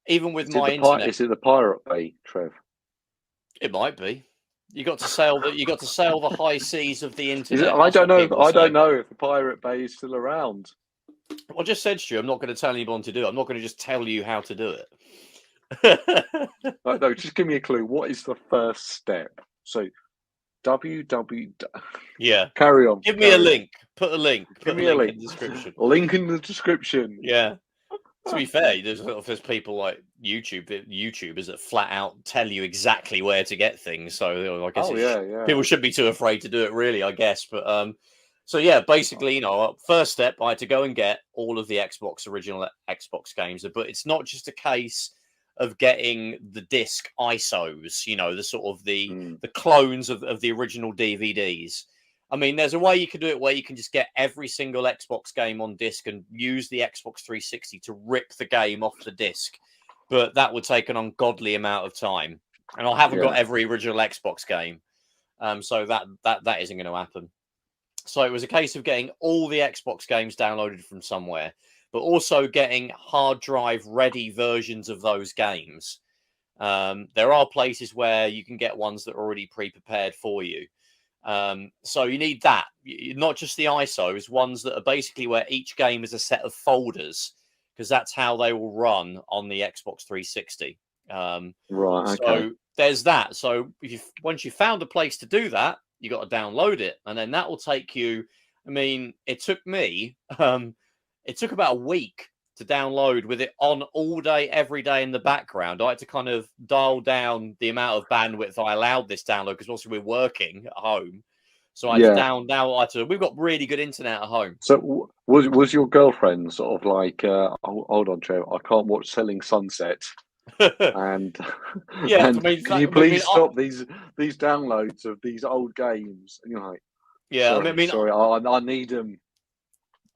even with my internet, is it the Pirate Bay, Trev? it might be. You got to sail the high seas of the Is it? internet. I That's don't what know. people I say. don't know if the Pirate Bay is still around. I just said to you, I'm not going to tell anyone to do it. I'm not going to just tell you how to do it. No, just give me a clue. What is the first step? So, www. Yeah. Carry on. Give me a link. Put a link. Give Put me a a link link. in the description. Link in the description. Yeah. To be fair, there's people like YouTubers that flat out tell you exactly where to get things. So I guess people shouldn't be too afraid to do it, really, I guess. But so yeah, basically, first step, I had to go and get all of the original Xbox games. But it's not just a case of getting the disc ISOs, the sort of the clones of the original DVDs. I mean, there's a way you can do it where you can just get every single Xbox game on disc and use the Xbox 360 to rip the game off the disc. But that would take an ungodly amount of time. And I haven't got every original Xbox game. So that isn't going to happen. So it was a case of getting all the Xbox games downloaded from somewhere, but also getting hard drive ready versions of those games. There are places where you can get ones that are already pre-prepared for you. So you need that, not just the ISOs, ones that are basically where each game is a set of folders, because that's how they will run on the Xbox 360. Right. Okay. So there's that. So once you found a place to do that, you got to download it, and then that will take you. I mean, it took me. It took about a week to download with it on all day, every day in the background. I had to kind of dial down the amount of bandwidth I allowed this download because obviously we're working at home. So I had to we've got really good internet at home. So was your girlfriend sort of like, hold on, Trev, I can't watch Selling Sunset. And can you please stop these downloads of these old games? And you're like, sorry, I need them.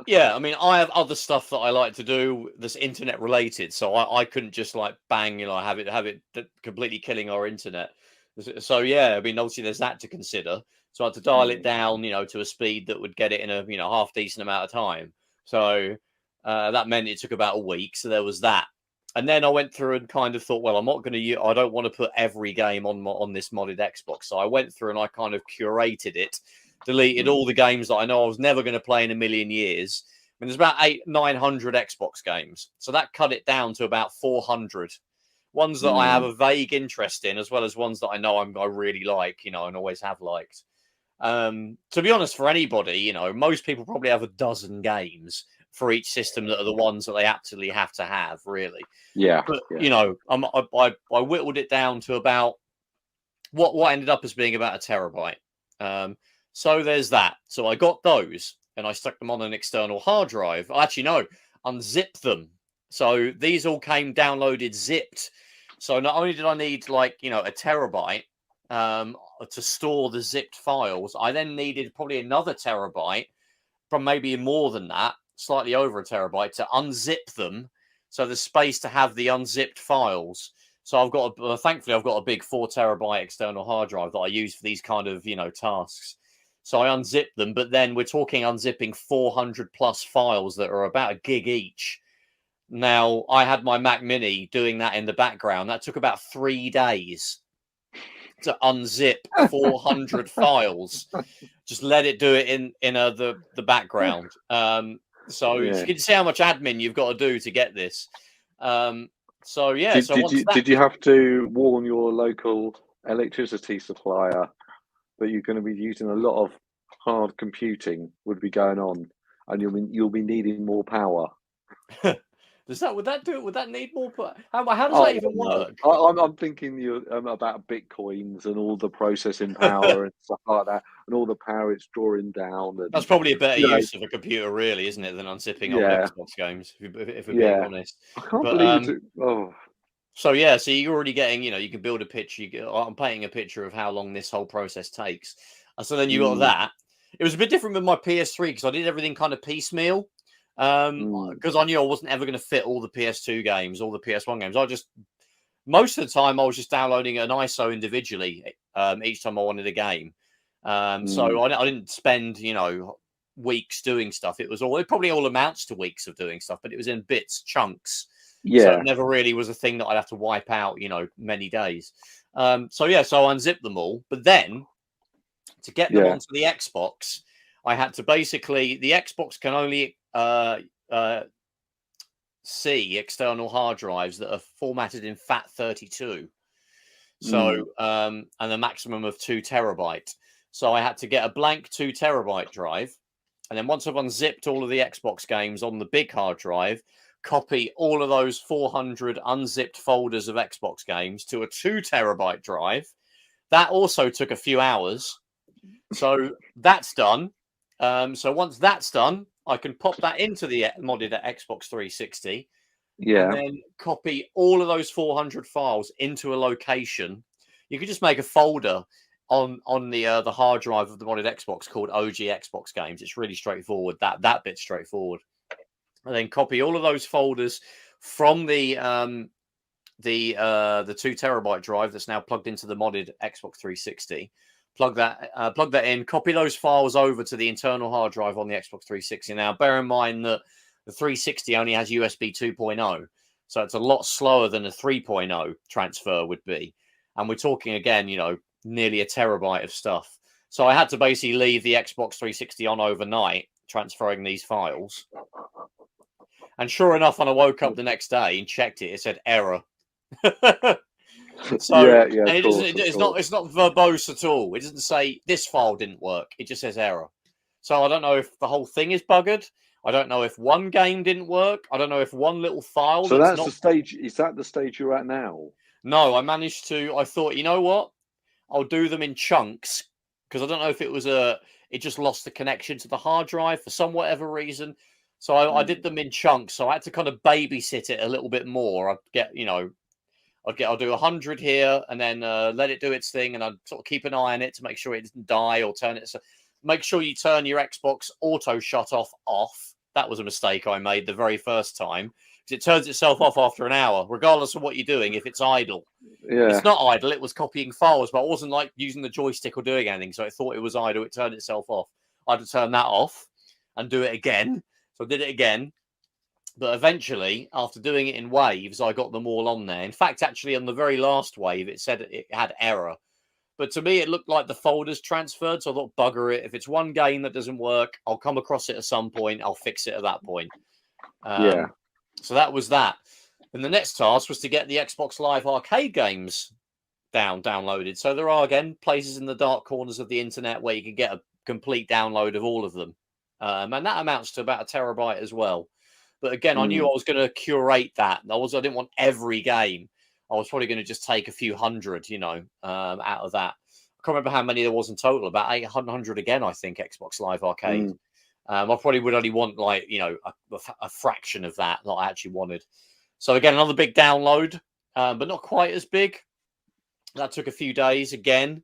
Yeah, I mean, I have other stuff that I like to do that's internet related, so I couldn't just like bang, have it completely killing our internet. So yeah, I mean, obviously there's that to consider. So I had to dial it down, to a speed that would get it in a half decent amount of time. So that meant it took about a week. So there was that, and then I went through and kind of thought, well, I'm not going to. I don't want to put every game on this modded Xbox. So I went through and I kind of curated it. Deleted all the games that I know I was never going to play in a million years. I mean, there's about 900 Xbox games. So that cut it down to about 400. Ones that I have a vague interest in, as well as ones that I know I really like, and always have liked. To be honest, for anybody, most people probably have a dozen games for each system that are the ones that they absolutely have to have, really. Yeah. But, I whittled it down to about what ended up as being about a terabyte. So there's that. So I got those and I stuck them on an external hard drive. Actually, no, unzipped them. So these all came downloaded zipped. So not only did I need a terabyte to store the zipped files, I then needed probably another terabyte, from maybe more than that, slightly over a terabyte, to unzip them. So there's space to have the unzipped files. So thankfully I've got a big 4 terabyte external hard drive that I use for these kind of, tasks. So I unzipped them, but then we're talking unzipping 400 plus files that are about a gig each. Now, I had my Mac Mini doing that in the background. That took about 3 days to unzip 400 files. Just let it do it in the background. So you can see how much admin you've got to do to get this. Did you have to warn your local electricity supplier that you're going to be using a lot of hard computing would be going on, and you'll be needing more power? Would that need more? How does that even work? I'm thinking about bitcoins and all the processing power and stuff like that, and all the power it's drawing down. And, that's probably a better use of a computer, really, isn't it, than unzipping old Xbox games? If we're being honest, I can't believe it. So you're already getting, you can build a picture. I'm painting a picture of how long this whole process takes. So then you got that. It was a bit different with my PS3 because I did everything kind of piecemeal. Because I knew I wasn't ever going to fit all the PS2 games, all the PS1 games. Most of the time I was just downloading an ISO individually each time I wanted a game. So I didn't spend, weeks doing stuff. It probably all amounts to weeks of doing stuff, but it was in bits, chunks. So Yeah. it never really was a thing that I'd have to wipe out, many days. So I unzipped them all. But then to get them onto the Xbox, I had to basically, the Xbox can only see external hard drives that are formatted in FAT32. So, and a maximum of 2 terabyte. So I had to get a blank 2 terabyte drive. And then once I've unzipped all of the Xbox games on the big hard drive, copy all of those 400 unzipped folders of Xbox games to a 2 terabyte drive. That also took a few hours. So that's done. So once that's done, I can pop that into the modded Xbox 360. And then copy all of those 400 files into a location. You could just make a folder on the hard drive of the modded Xbox called OG Xbox Games. It's really straightforward. That bit's straightforward. And then copy all of those folders from the 2 terabyte drive that's now plugged into the modded Xbox 360. Plug that in. Copy those files over to the internal hard drive on the Xbox 360. Now, bear in mind that the 360 only has USB 2.0, so it's a lot slower than a 3.0 transfer would be. And we're talking again, nearly a terabyte of stuff. So I had to basically leave the Xbox 360 on overnight, transferring these files. And sure enough, when I woke up the next day and checked it, it said error. So it's not verbose at all. It doesn't say this file didn't work. It just says error. So I don't know if the whole thing is buggered. I don't know if one game didn't work. I don't know if one little file. So that's the stage. Is that the stage you're at now? No, I managed to. I thought, you know what? I'll do them in chunks because I don't know if it was it just lost the connection to the hard drive for some whatever reason. So I did them in chunks. So I had to kind of babysit it a little bit more. I'll do 100 here and then let it do its thing, and I'd sort of keep an eye on it to make sure it doesn't die or turn it. So make sure you turn your Xbox auto shut off. That was a mistake I made the very first time because it turns itself off after an hour, regardless of what you're doing. If it's idle, it's not idle. It was copying files, but I wasn't like using the joystick or doing anything, so it thought it was idle. It turned itself off. I had to turn that off and do it again. So I did it again. But eventually, after doing it in waves, I got them all on there. In fact, actually, on the very last wave, it said it had error. But to me, it looked like the folders transferred. So I thought, bugger it. If it's one game that doesn't work, I'll come across it at some point. I'll fix it at that point. So that was that. And the next task was to get the Xbox Live Arcade games downloaded. So there are, again, places in the dark corners of the internet where you can get a complete download of all of them. And that amounts to about a terabyte as well. But again, I knew I was going to curate that. I didn't want every game. I was probably going to just take a few hundred, out of that. I can't remember how many there was in total. About 800 again, I think, Xbox Live Arcade. I probably would only want a fraction of that I actually wanted. So again, another big download, but not quite as big. That took a few days again.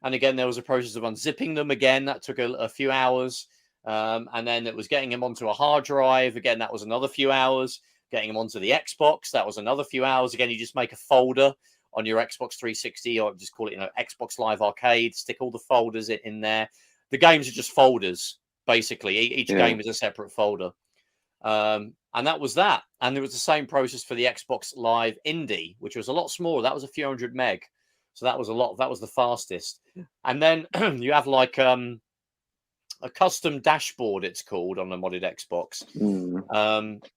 And again, there was a process of unzipping them again. That took a few hours. And then it was getting them onto a hard drive. Again, that was another few hours. Getting them onto the Xbox, that was another few hours. Again, you just make a folder on your Xbox 360 or just call it, Xbox Live Arcade. Stick all the folders in there. The games are just folders, basically. Each game is a separate folder. And that was that. And there was the same process for the Xbox Live Indie, which was a lot smaller. That was a few hundred meg. So that was that was the fastest. And then you have a custom dashboard, it's called, on the modded Xbox,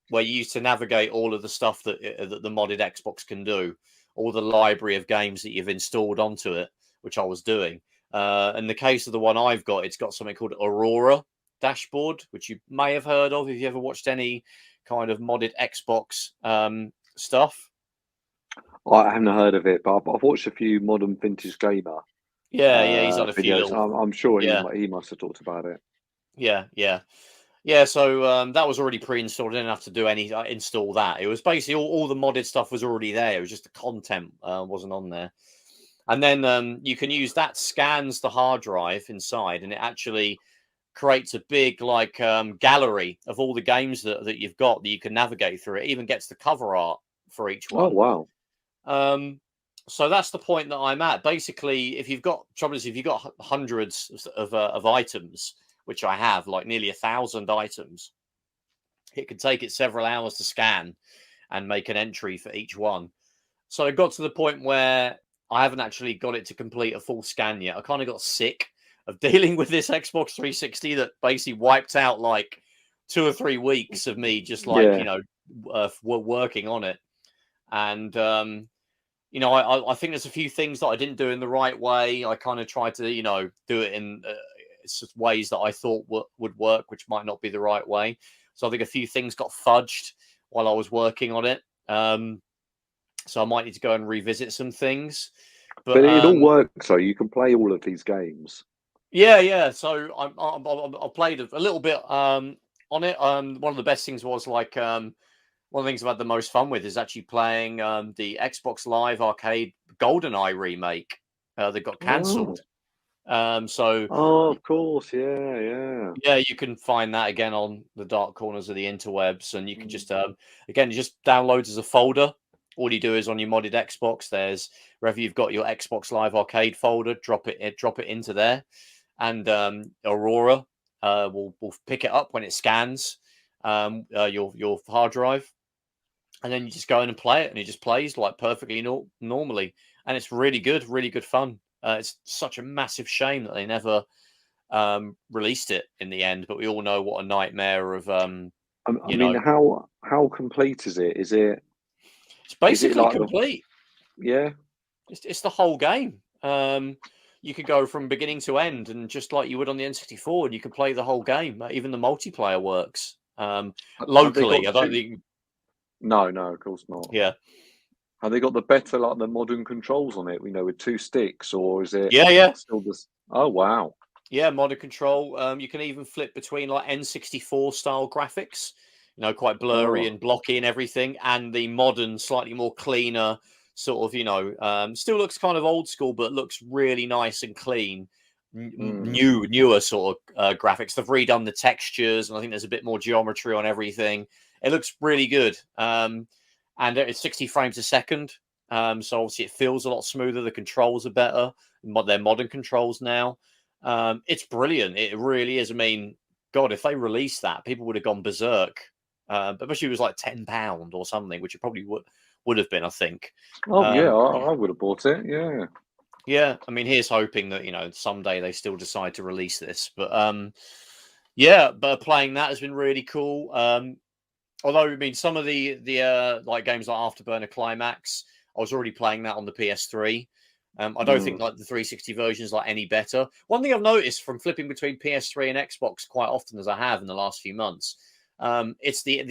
where you use to navigate all of the stuff that the modded Xbox can do, all the library of games that you've installed onto it, which I was doing. In the case of the one I've got, it's got something called Aurora Dashboard, which you may have heard of if you ever watched any kind of modded Xbox stuff. I haven't heard of it, but I've watched a few Modern Vintage Gamer. Yeah, he's on a few videos. little... I'm sure he must have talked about it. Yeah. So that was already pre-installed. I didn't have to do any install that. It was basically all the modded stuff was already there. It was just the content wasn't on there. And then you can use that, scans the hard drive inside, and it actually creates a big gallery of all the games that you've got that you can navigate through. It even gets the cover art for each one. Oh wow. So that's the point that I'm at. Basically, if you've got hundreds of items, which I have, like nearly 1,000 items, it can take it several hours to scan. and make an entry for each one. So it got to the point where I haven't actually got it to complete a full scan yet. I kind of got sick of dealing with this Xbox 360 that basically wiped out like 2 or 3 weeks of me just like, working on it. And, I think there's a few things that I didn't do in the right way. I kind of tried to, do it in ways that I thought would work, which might not be the right way. So I think a few things got fudged while I was working on it. So I might need to go and revisit some things. But it all works, so you can play all of these games. Yeah. So I played a little bit on it. One of the best things was like one of the things I've had the most fun with is actually playing the Xbox Live Arcade GoldenEye remake that got cancelled. Of course, yeah. You can find that again on the dark corners of the interwebs, and you can just again, it just downloads as a folder. All you do is on your modded Xbox, there's wherever you've got your Xbox Live Arcade folder, drop it into there, and Aurora will pick it up when it scans your hard drive, and then you just go in and play it, and it just plays like perfectly normally, and it's really good fun. It's such a massive shame that they never released it in the end, but we all know what a nightmare of how complete is it? It's basically complete. Yeah, it's the whole game. You could go from beginning to end, and just like you would on the N64, and you can play the whole game. Even the multiplayer works. Locally, I don't think. No, of course not. Yeah. Have they got the better, like the modern controls on it? With 2 sticks, or is it? Yeah. Still this. Oh wow. Yeah, modern control. You can even flip between like N64 style graphics, quite blurry and blocky and everything, and the modern, slightly more cleaner sort of, still looks kind of old school, but looks really nice and clean. Newer sort of graphics. They've redone the textures, and I think there's a bit more geometry on everything. It looks really good. And it's 60 frames a second. So obviously it feels a lot smoother. The controls are better. They're modern controls now. It's brilliant. It really is. I mean, God, if they released that, people would have gone berserk. But especially it was like £10 or something, which it probably would have been, I think. Oh yeah, I would have bought it. Yeah. Yeah, I mean, here's hoping that someday they still decide to release this. But but playing that has been really cool. Although I mean, some of the like games like Afterburner Climax, I was already playing that on the PS3. I don't think like the 360 version is like any better. One thing I've noticed from flipping between PS3 and Xbox quite often, as I have in the last few months, it's the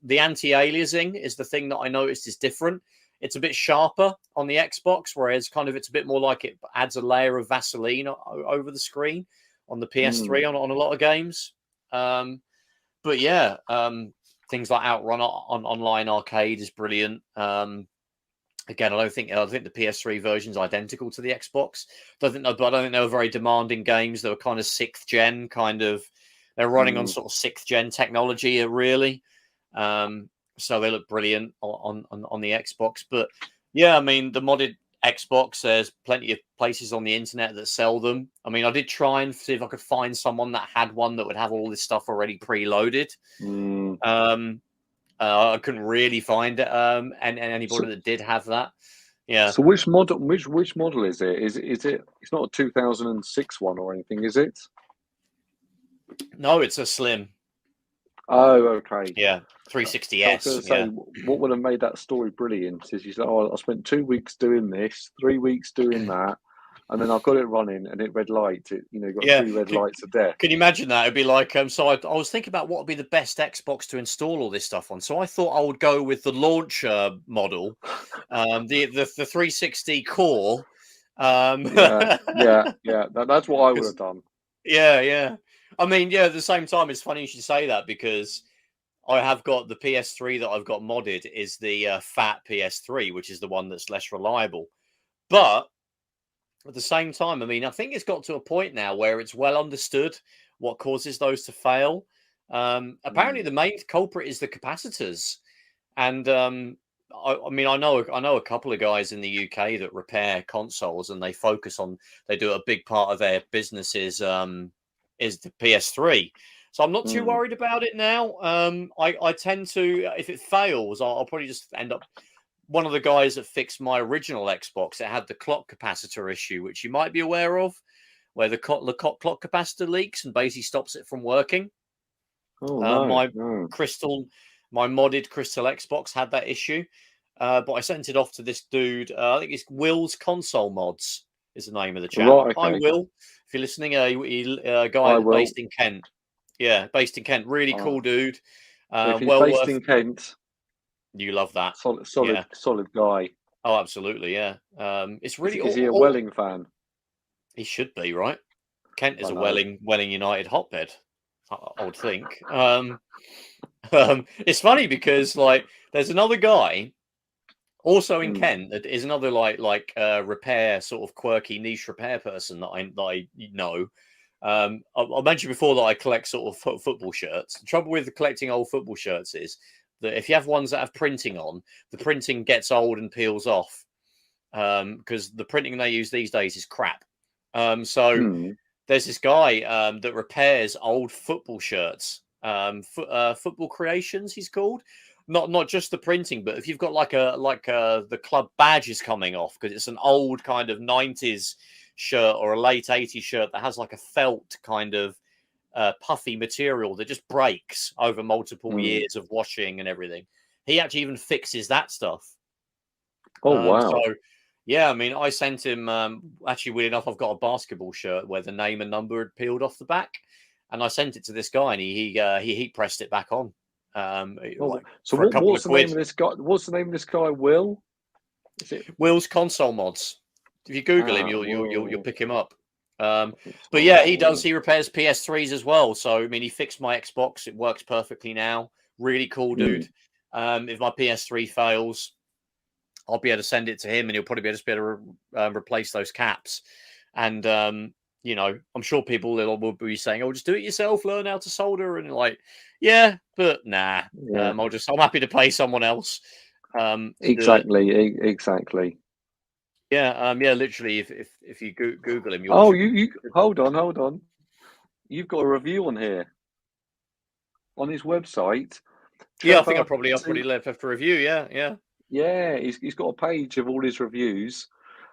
anti-aliasing is the thing that I noticed is different. It's a bit sharper on the Xbox, whereas kind of it's a bit more like it adds a layer of Vaseline over the screen on the PS3 on a lot of games. But yeah, things like Outrun on online arcade is brilliant. Again, I think the PS3 version is identical to the Xbox. I don't think they were very demanding games. They were kind of 6th gen, they're running on sort of 6th gen technology, really. So they look brilliant on the Xbox. But yeah, I mean, the modded Xbox, there's plenty of places on the internet that sell them. I mean, I did try and see if I could find someone that had one that would have all this stuff already preloaded. I couldn't really find it, and anybody that did have that. Yeah. So which model is it? Is it? It's not a 2006 one or anything, is it? No, it's a slim. Oh, okay. Yeah, 360S. I was going to say, what would have made that story brilliant is you said, I spent 2 weeks doing this, 3 weeks doing that, and then I've got it running and it red light. Got 3 red lights of death. Can you imagine that? It'd be like, so I was thinking about what would be the best Xbox to install all this stuff on. So I thought I would go with the launcher model, the 360 core. Yeah. That's what I would have done. Yeah. I mean, at the same time, it's funny you should say that because I have got the PS3 that I've got modded is the fat PS3, which is the one that's less reliable. But at the same time, I mean, I think it's got to a point now where it's well understood what causes those to fail. Apparently, the main culprit is the capacitors. And I mean, I know a couple of guys in the UK that repair consoles, and they do a big part of their business is the PS3. So I'm not too worried about it now. I tend to, if it fails, I'll probably just end up. One of the guys that fixed my original Xbox, it had the clock capacitor issue, which you might be aware of, where the clock capacitor leaks and basically stops it from working. My modded Crystal Xbox had that issue, but I sent it off to this dude. I think it's Will's Console Mods is the name of the chap. Right, okay. Hi, Will. If you're listening, a guy based in Kent. Yeah, based in Kent. Really cool dude. If he's based in Kent, you love that. Solid guy. Oh, absolutely, yeah. It's really. Is he a Welling fan? He should be, right? Kent is a Welling United hotbed, I would think. It's funny because there's another guy also in Kent that is another repair sort of quirky niche repair person that I know. I mentioned before that I collect sort of football shirts. The trouble with collecting old football shirts is that if you have ones that have printing on, the printing gets old and peels off because the printing they use these days is crap. There's this guy that repairs old football shirts, Football Creations, he's called. Not just the printing, but if you've got the club badge is coming off because it's an old kind of 90s shirt or a late 80s shirt that has like a felt kind of puffy material that just breaks over multiple years of washing and everything. He actually even fixes that stuff. Oh, wow. So, yeah, I mean, I sent him, actually, weird enough, I've got a basketball shirt where the name and number had peeled off the back. And I sent it to this guy and he heat pressed it back on. So what's the name of this guy? What's the name of this guy, Will? Is it Will's Console Mods? If you Google him, you'll pick him up. But yeah, he repairs PS3s as well. So I mean, he fixed my Xbox. It works perfectly now. Really cool dude. If my PS3 fails, I'll be able to send it to him, and he'll probably be able to replace those caps. And you know, I'm sure people will be saying, "Oh, just do it yourself. Learn how to solder." And yeah, but nah. Yeah. I'm happy to pay someone else. Exactly. Yeah, literally, if you Google him, you hold on. You've got a review on here on his website. Yeah, I think I probably left after review. Yeah. He's got a page of all his reviews.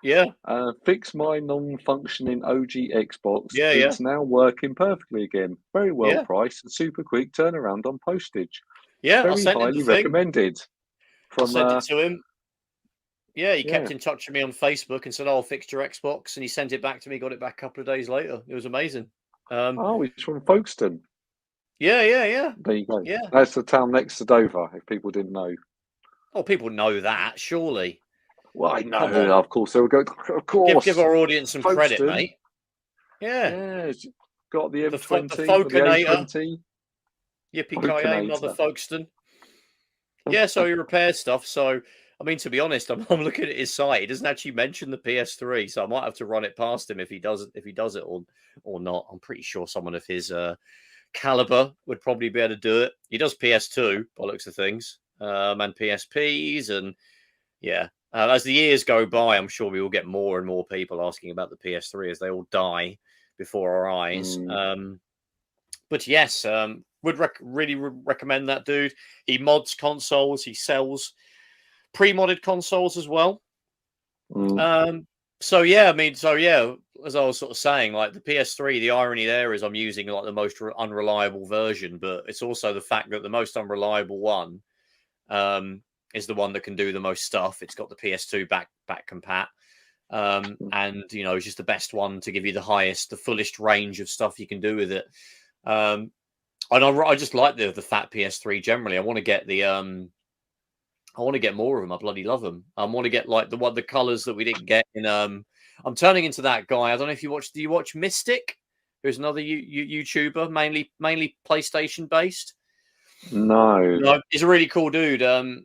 Yeah. Fix my non-functioning OG Xbox. Yeah, it's now working perfectly again. Very well priced and super quick turnaround on postage. Yeah, very highly recommended. I sent it to him. Yeah, he kept in touch with me on Facebook and said, "Oh, I'll fix your Xbox," and he sent it back to me. Got it back a couple of days later. It was amazing. He's from Folkestone. Yeah. There you go. Yeah, that's the town next to Dover. If people didn't know. Oh, people know that, surely. Well, I know. Of course, they will go. Of course, give our audience some credit, mate. Yeah. Got the M20, the Folkenator. Yippee-ki-yay, mother Folkestone. Yeah, so he repairs stuff. So, I mean, to be honest, I'm looking at his site. He doesn't actually mention the PS3, so I might have to run it past him if he does it or not. I'm pretty sure someone of his caliber would probably be able to do it. He does PS2 by looks of things, and PSPs, and yeah. As the years go by, I'm sure we will get more and more people asking about the PS3 as they all die before our eyes. But yes, would really recommend that dude. He mods consoles. He sells pre-modded consoles as well. As I was sort of saying, like the PS3, the irony there is I'm using like the most unreliable version, but it's also the fact that the most unreliable one is the one that can do the most stuff. It's got the PS2 back compat. And you know, it's just the best one to give you the fullest range of stuff you can do with it. And I just like the fat PS3 generally. I want to get more of them. I bloody love them. I want to get like the colors that we didn't get in. I'm turning into that guy. I don't know if do you watch Mystic? Who's another YouTuber, mainly PlayStation based. No, he's a really cool dude.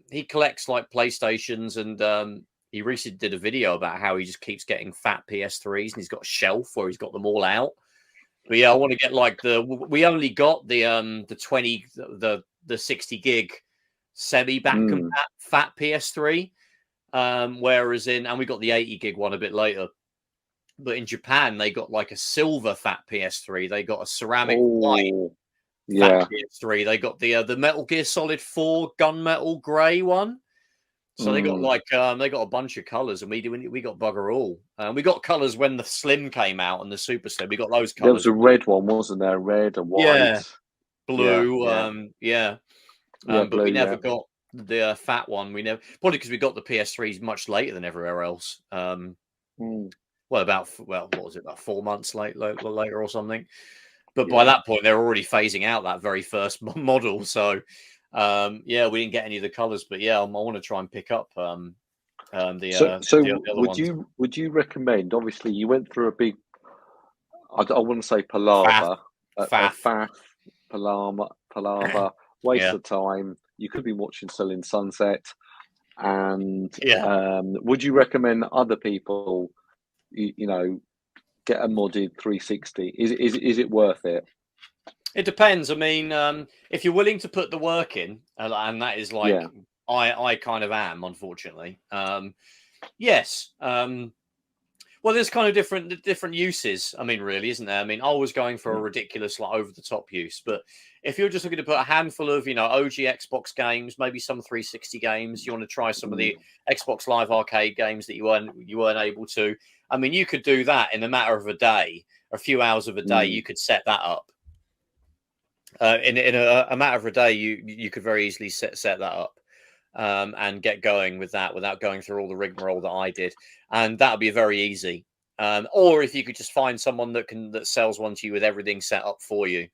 He collects like PlayStations, and he recently did a video about how he just keeps getting fat PS3s, and he's got a shelf where he's got them all out. But yeah, I want to get like we only got the 20 the 60 gig semi back compat fat PS3, whereas and we got the 80 gig one a bit later. But in Japan, they got like a silver fat PS3. They got a ceramic white. Yeah. PS3. They got the Metal Gear Solid 4 gunmetal grey one. So they got they got a bunch of colors, and we got bugger all. We got colors when the Slim came out and the Super Slim. We got those colors. There was a red one, wasn't there? Red and white. Yeah, blue. But blue, we never got the fat one. We never, probably because we got the PS3s much later than everywhere else. What was it? About 4 months later or something. But by that point, they're already phasing out that very first model. So, we didn't get any of the colors. But I want to try and pick up the other ones. Would you recommend? Obviously, you went through a big. I want to say palaver, palaver, waste of time. You could be watching Selling Sunset, and would you recommend other people, get a modded 360? Is it worth it? It depends. I mean, if you're willing to put the work in, and that is like I kind of am, unfortunately. Yes. Well, there's kind of different uses. I mean, really, isn't there? I mean, I was going for a ridiculous, like, over the top use, but if you're just looking to put a handful of, OG Xbox games, maybe some 360 games, you want to try some of the Xbox Live Arcade games that you weren't able to. I mean, you could do that in a matter of a day, a few hours of a day. You could set that up. In a matter of a day, you could very easily set that up. And get going with that without going through all the rigmarole that I did, and that would be very easy. Or if you could just find someone that sells one to you with everything set up for you,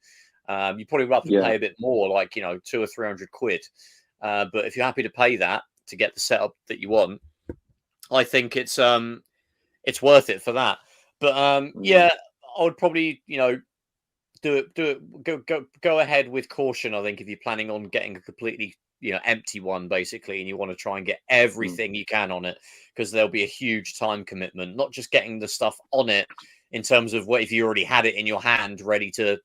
you probably have to pay a bit more, like £200 or £300. But if you're happy to pay that to get the setup that you want, I think it's worth it for that. But I would probably do it. Go ahead with caution. I think if you're planning on getting a completely empty one, basically, and you want to try and get everything you can on it, because there'll be a huge time commitment, not just getting the stuff on it in terms of what if you already had it in your hand ready to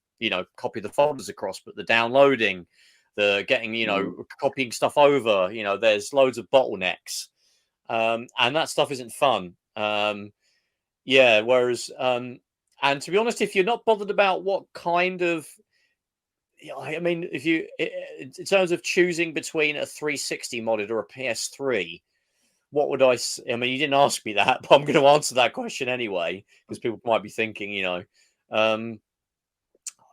copy the folders across, but the downloading, the getting copying stuff over, there's loads of bottlenecks, and that stuff isn't fun. Whereas and to be honest, if you're not bothered about what kind of, I mean, if you, in terms of choosing between a 360 modded or a PS3, what would I mean, you didn't ask me that, but I'm going to answer that question anyway, because people might be thinking, I'd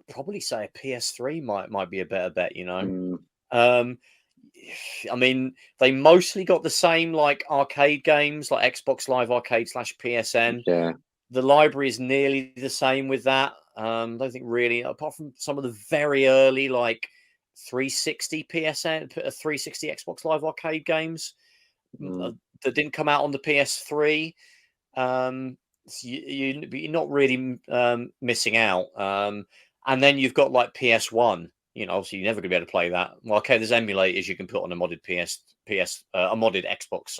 probably say a PS3 might be a better bet, I mean, they mostly got the same, like, arcade games, like Xbox Live Arcade /PSN. Yeah. The library is nearly the same with that. I don't think really, apart from some of the very early, like 360 PSN, 360 Xbox Live Arcade games that didn't come out on the PS3. You're not really missing out. And then you've got like PS1. Obviously you're never going to be able to play that. Well, okay, there's emulators you can put on a modded a modded Xbox,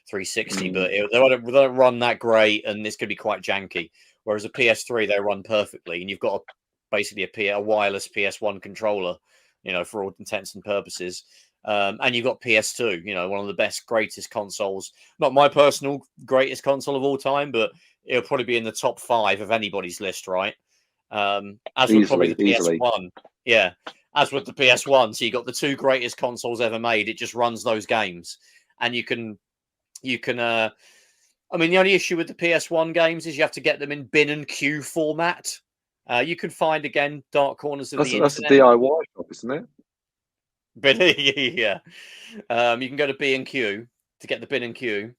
360, but they don't run that great, and this could be quite janky. Whereas a PS3, they run perfectly, and you've got basically a wireless PS1 controller, for all intents and purposes. And you've got PS2, one of the best, greatest consoles. Not my personal greatest console of all time, but it'll probably be in the top 5 of anybody's list, right? As with probably the PS1. Yeah, as with the PS1. So you got the 2 greatest consoles ever made. It just runs those games. And you can I mean, the only issue with the PS1 games is you have to get them in bin and queue format. You can find, again, dark corners of the internet. That's a DIY shop, isn't it? But yeah. You can go to B&Q to get the bin and queue.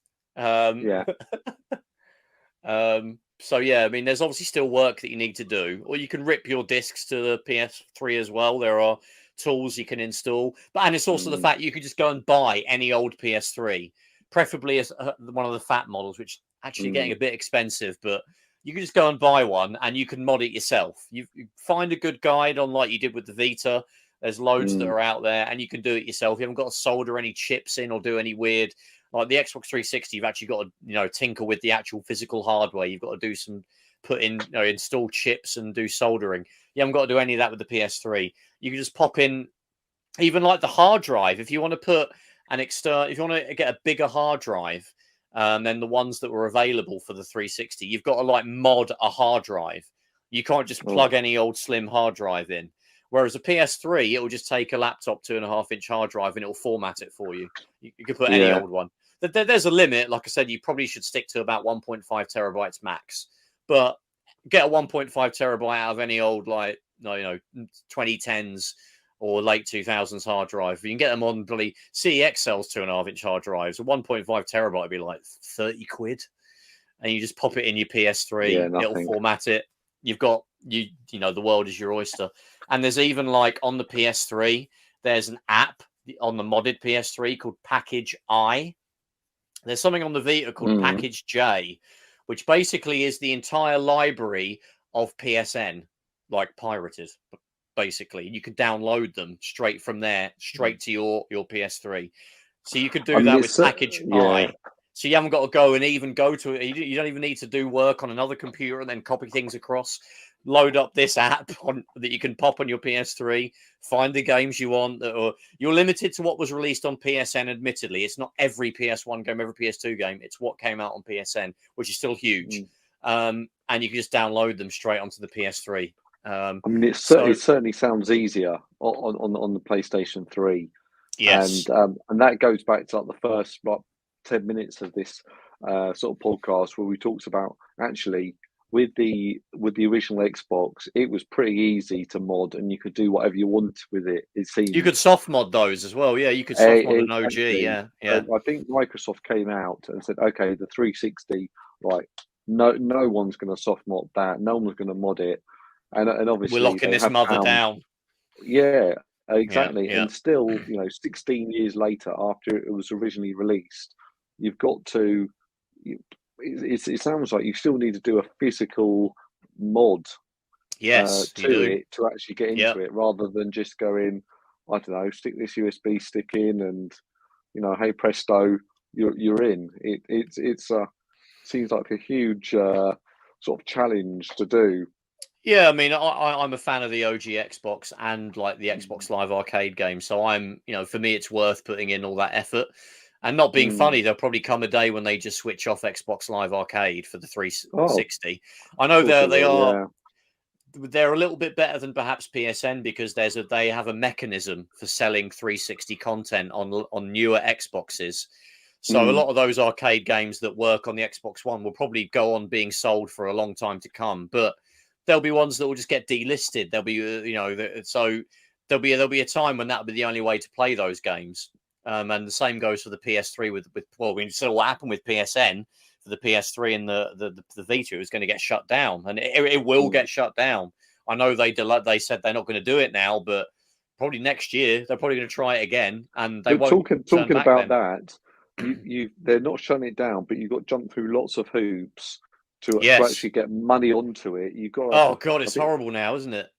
So, I mean, there's obviously still work that you need to do. Or you can rip your discs to the PS3 as well. There are tools you can install. And it's also the fact you could just go and buy any old PS3. Preferably as one of the fat models, which actually getting a bit expensive, but you can just go and buy one and you can mod it yourself. You find a good guide on, like you did with the Vita. There's loads that are out there, and you can do it yourself. You haven't got to solder any chips in or do any weird, like the Xbox 360. You've actually got to tinker with the actual physical hardware. You've got to do some install chips and do soldering. You haven't got to do any of that with the PS3. You can just pop in, even like the hard drive, if you want to put if you want to get a bigger hard drive than the ones that were available for the 360, you've got to like mod a hard drive. You can't just plug any old slim hard drive in. Whereas a PS3, it will just take a laptop 2.5-inch hard drive and it will format it for you. You could put any old one. There's a limit. Like I said, you probably should stick to about 1.5 terabytes max. But get a 1.5 terabyte out of any old, like, 2010s or late 2000s hard drive. You can get them on bloody CEX sells 2.5-inch hard drives. A 1.5 terabyte would be like 30 quid. And you just pop it in your PS3. It'll format it. You've got, the world is your oyster. And there's even like on the PS3, there's an app on the modded PS3 called Package I. There's something on the Vita called Package J, which basically is the entire library of PSN, like pirated, basically. You could download them straight from there, straight to your PS3. So you could do that with Package I. So you haven't got to go and even go to it. You don't even need to do work on another computer and then copy things across. Load up this app that you can pop on your PS3, find the games you want. Or you're limited to what was released on PSN, admittedly. It's not every PS1 game, every PS2 game. It's what came out on PSN, which is still huge. And you can just download them straight onto the PS3. It certainly sounds easier on the PlayStation 3. Yes. And that goes back to like the first 10 minutes of this sort of podcast where we talked about actually with the original Xbox, it was pretty easy to mod and you could do whatever you want with it. It seemed you could soft mod those as well. Yeah, you could soft mod an OG. Yeah. I think Microsoft came out and said, okay, the 360, right? No one's going to soft mod that. No one's going to mod it, and obviously we're locking this mother down. Yeah, exactly. And still, 16 years later, after it was originally released, you've got to. It sounds like you still need to do a physical mod to it to actually get into it, rather than just going, I don't know, stick this USB stick in and hey presto, you're in. It seems like a huge sort of challenge to do. Yeah, I mean, I'm a fan of the OG Xbox and like the Xbox Live Arcade game, so I'm for me it's worth putting in all that effort. And not being funny, there'll probably come a day when they just switch off Xbox Live Arcade for the 360. I know they're a little bit better than perhaps PSN because they have a mechanism for selling 360 content on newer Xboxes. So a lot of those arcade games that work on the Xbox One will probably go on being sold for a long time to come. But there'll be ones that will just get delisted. There'll be so there'll be a time when that'll be the only way to play those games. And the same goes for the PS3 we saw what happened with PSN for the PS3 and the Vita. It was going to get shut down, and it will get shut down. I know they said they're not going to do it now, but probably next year they're probably going to try it again, and they won't. Talking about that, they're not shutting it down, but you've got to jump through lots of hoops to actually get money onto it. You've got. Oh God, it's horrible now, isn't it?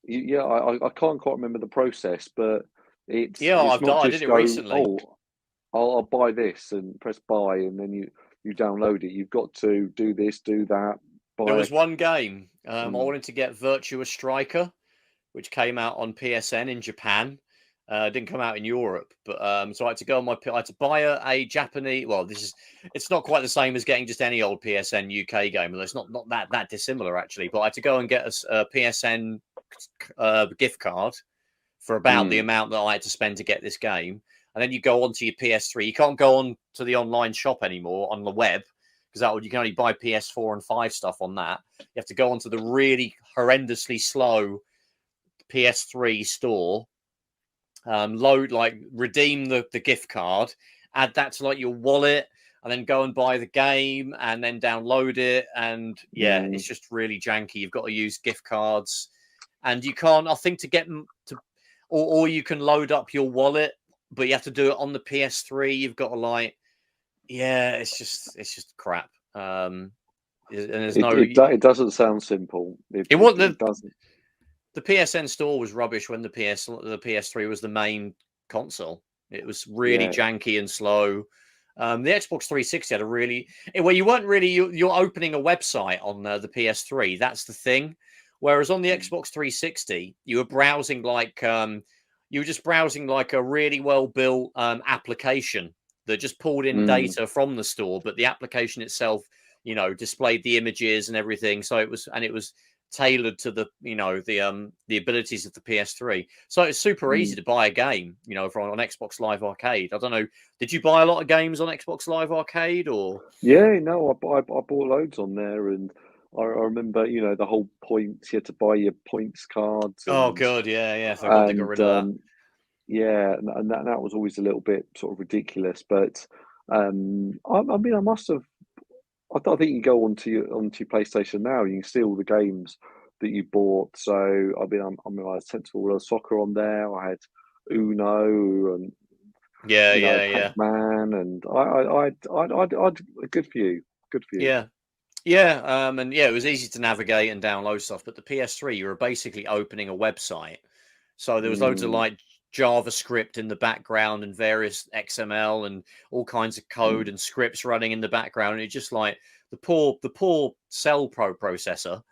I can't quite remember the process, but. I did it recently. I'll buy this and press buy, and then you download it. You've got to do this, do that. Buy. There was one game I wanted to get, Virtua Striker, which came out on PSN in Japan. Didn't come out in Europe, but so I had to go on I had to buy a Japanese. Well, it's not quite the same as getting just any old PSN UK game. It's not that dissimilar actually. But I had to go and get a PSN gift card for about the amount that I had to spend to get this game. And then you go onto your PS3. You can't go on to the online shop anymore on the web because you can only buy PS4 and 5 stuff on that. You have to go onto the really horrendously slow PS3 store, redeem the gift card, add that to like your wallet, and then go and buy the game and then download it. And it's just really janky. You've got to use gift cards, and you can't. I think to get to. Or you can load up your wallet, but you have to do it on the PS3. You've got to it's just crap. And there's it doesn't sound simple. It doesn't. The PSN store was rubbish when the PS3 was the main console. It was really janky and slow. The Xbox 360 had you weren't really you're opening a website on the PS3. That's the thing. Whereas on the Xbox 360, you were browsing a really well-built application that just pulled in data from the store, but the application itself, displayed the images and everything. So it was tailored to the the abilities of the PS3. So it's super easy to buy a game, on Xbox Live Arcade. I don't know, did you buy a lot of games on Xbox Live Arcade or? Yeah, no, I bought loads on there, and I remember, the whole points. You had to buy your points cards, Oh, good, yeah. So I got rid of that. Yeah, and that was always a little bit sort of ridiculous. But I mean, I must have. I think you go onto your PlayStation now, you can see all the games that you bought. So I mean, I had Sensible World Soccer on there. I had Uno and Pac-Man, and I'd good for you. Good for you. Yeah, and it was easy to navigate and download stuff. But the PS3, you were basically opening a website, so there was loads of like JavaScript in the background and various XML and all kinds of code and scripts running in the background. And it's just like the poor Cell Pro processor,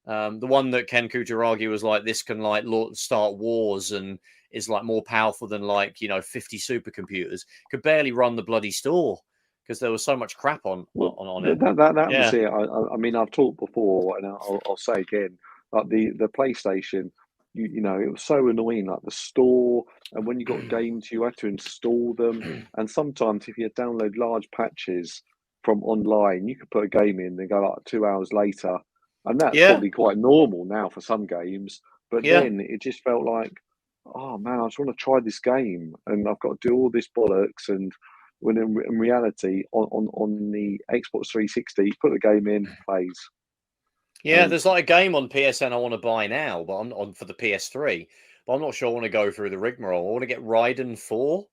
the one that Ken Kutaragi was like, this can like start wars and is like more powerful than 50 supercomputers, could barely run the bloody store because there was so much crap on it. That was it. I mean, I've talked before, and I'll say again, like the PlayStation, it was so annoying. Like the store, and when you got games, you had to install them. And sometimes, if you download large patches from online, you could put a game in and go like 2 hours later, and that's probably quite normal now for some games. But then it just felt like, oh man, I just want to try this game, and I've got to do all this bollocks. And when in reality, on the Xbox 360, you put the game in, plays. Yeah, there's like a game on PSN I want to buy now, but I'm on for the PS3. But I'm not sure I want to go through the rigmarole. I want to get Raiden 4,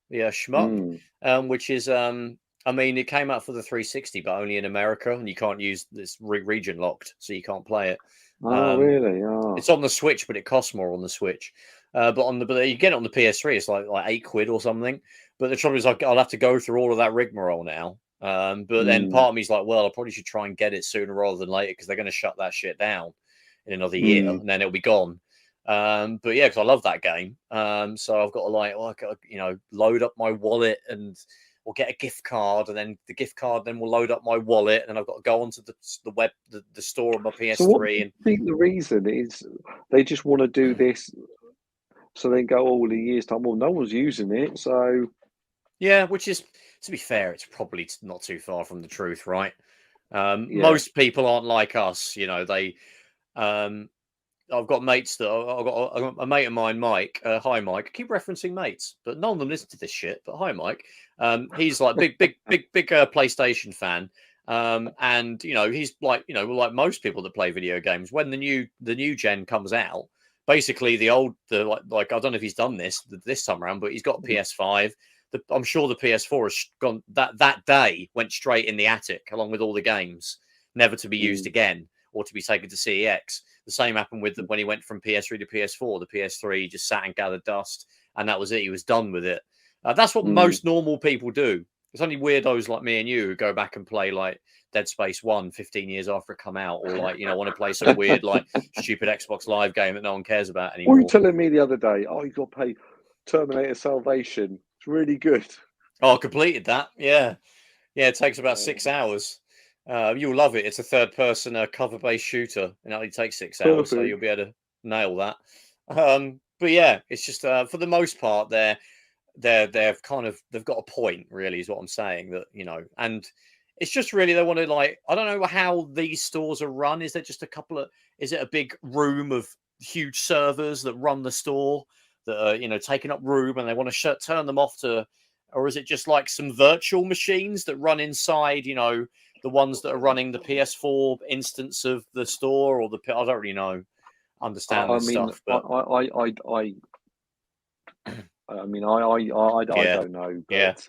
the shmup, which is I mean, it came out for the 360, but only in America, and you can't use this region locked, so you can't play it. Oh, really? Oh. It's on the Switch, but it costs more on the Switch. But you get it on the PS3, it's like £8 or something. But the trouble is, I'll have to go through all of that rigmarole now. But then part of me's like, well, I probably should try and get it sooner rather than later because they're going to shut that shit down in another year, and then it'll be gone. But yeah, because I love that game. So I've got to load up my wallet or get a gift card, and then the gift card then will load up my wallet, and I've got to go onto the web, the store on my PS3. So what do you think the reason is? They just want to do this, so they go all the years time. Well, no one's using it, so yeah. Which is, to be fair, it's probably not too far from the truth, right? Most people aren't like us, They, I've got mates that I've got a mate of mine, Mike. Hi, Mike. I keep referencing mates, but none of them listen to this shit. But hi, Mike. He's like big PlayStation fan, and he's like like most people that play video games. When the new gen comes out, basically I don't know if he's done this time around, but he's got a PS5. I'm sure the PS4 has gone that day went straight in the attic along with all the games, never to be used again or to be taken to CEX. The same happened with when he went from PS3 to PS4. The PS3 just sat and gathered dust, and that was it. He was done with it. That's what most normal people do. It's only weirdos like me and you who go back and play like Dead Space 1 15 years after it come out, or want to play some weird stupid Xbox Live game that no one cares about anymore. What were you telling me the other day? Oh, you got to pay Terminator Salvation. It's really good. Oh, I completed that. Yeah. It takes about 6 hours. You'll love it. It's a third-person cover-based shooter, and it only takes 6 hours, so you'll be able to nail that. But yeah, it's just for the most part, they've got a point, really, is what I'm saying. That and it's just really they want to I don't know how these stores are run. Is there just is it a big room of huge servers that run the store that are taking up room, and they want to turn them off to, or is it just like some virtual machines that run inside, the ones that are running the PS4 instance of the store, or I don't really understand this stuff. But I don't know. But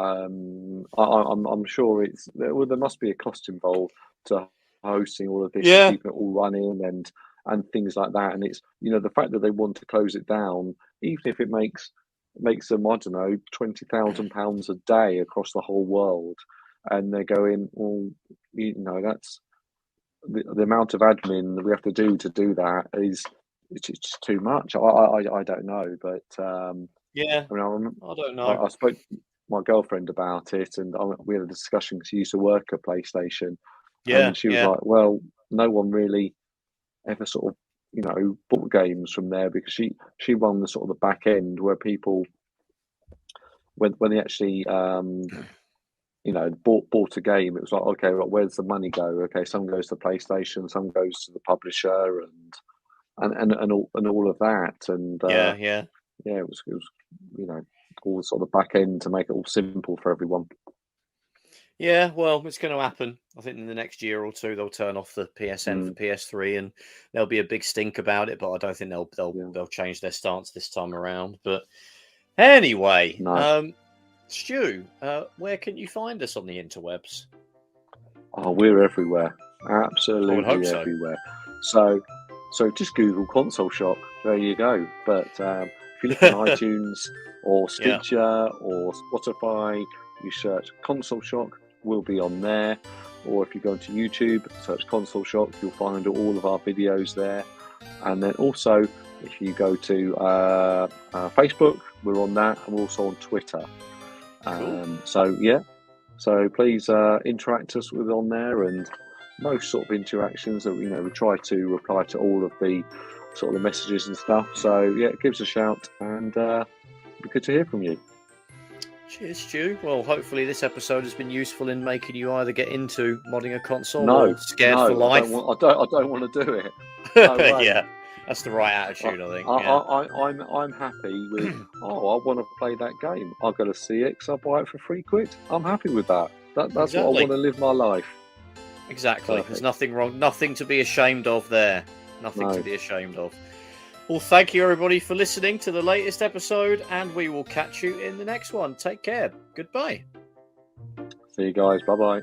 I'm sure there must be a cost involved to hosting all of this, and keeping it all running and things like that. And it's the fact that they want to close it down, even if it makes them, I don't know, £20,000 a day across the whole world, and they're going, well, that's the amount of admin that we have to do that it's just too much. I don't know, but I don't know. I spoke to my girlfriend about it, and we had a discussion because she used to work at PlayStation. And she was like, well, no one really ever sort of, you know, bought games from there, because she run the sort of the back end where people, when they actually you know, bought a game, it was like, okay, well, where's the money go? Okay, some goes to PlayStation, some goes to the publisher, and all of that, and it was you know, all sort of the back end to make it all simple for everyone. Yeah, well, it's going to happen. I think in the next year or two they'll turn off the PSN for PS3, and there'll be a big stink about it. But I don't think they'll change their stance this time around. But anyway, Stu, where can you find us on the interwebs? Oh, we're everywhere, absolutely everywhere. So just Google Console Shock. There you go. But if you look on iTunes or Stitcher or Spotify, you search Console Shock, we'll be on there. Or if you go into YouTube, search Console Shock, you'll find all of our videos there. And then also, if you go to Facebook, we're on that, and we're also on Twitter. Cool. So please interact us with on there, and most sort of interactions that, you know, we try to reply to all of the sort of the messages and stuff. So yeah, give us a shout, and it'd be good to hear from you. Cheers, Stu. Well, hopefully this episode has been useful in making you either get into modding a console or scared for life. I don't want to do it. No way. Yeah, that's the right attitude, I think. I'm happy with, I want to play that game. I've got a CX, I'll buy it for £3. I'm happy with that. That's exactly what I want to live my life. Exactly. Perfect. There's nothing wrong, nothing to be ashamed of there. Nothing to be ashamed of. Well, thank you everybody for listening to the latest episode, and we will catch you in the next one. Take care. Goodbye. See you guys. Bye-bye.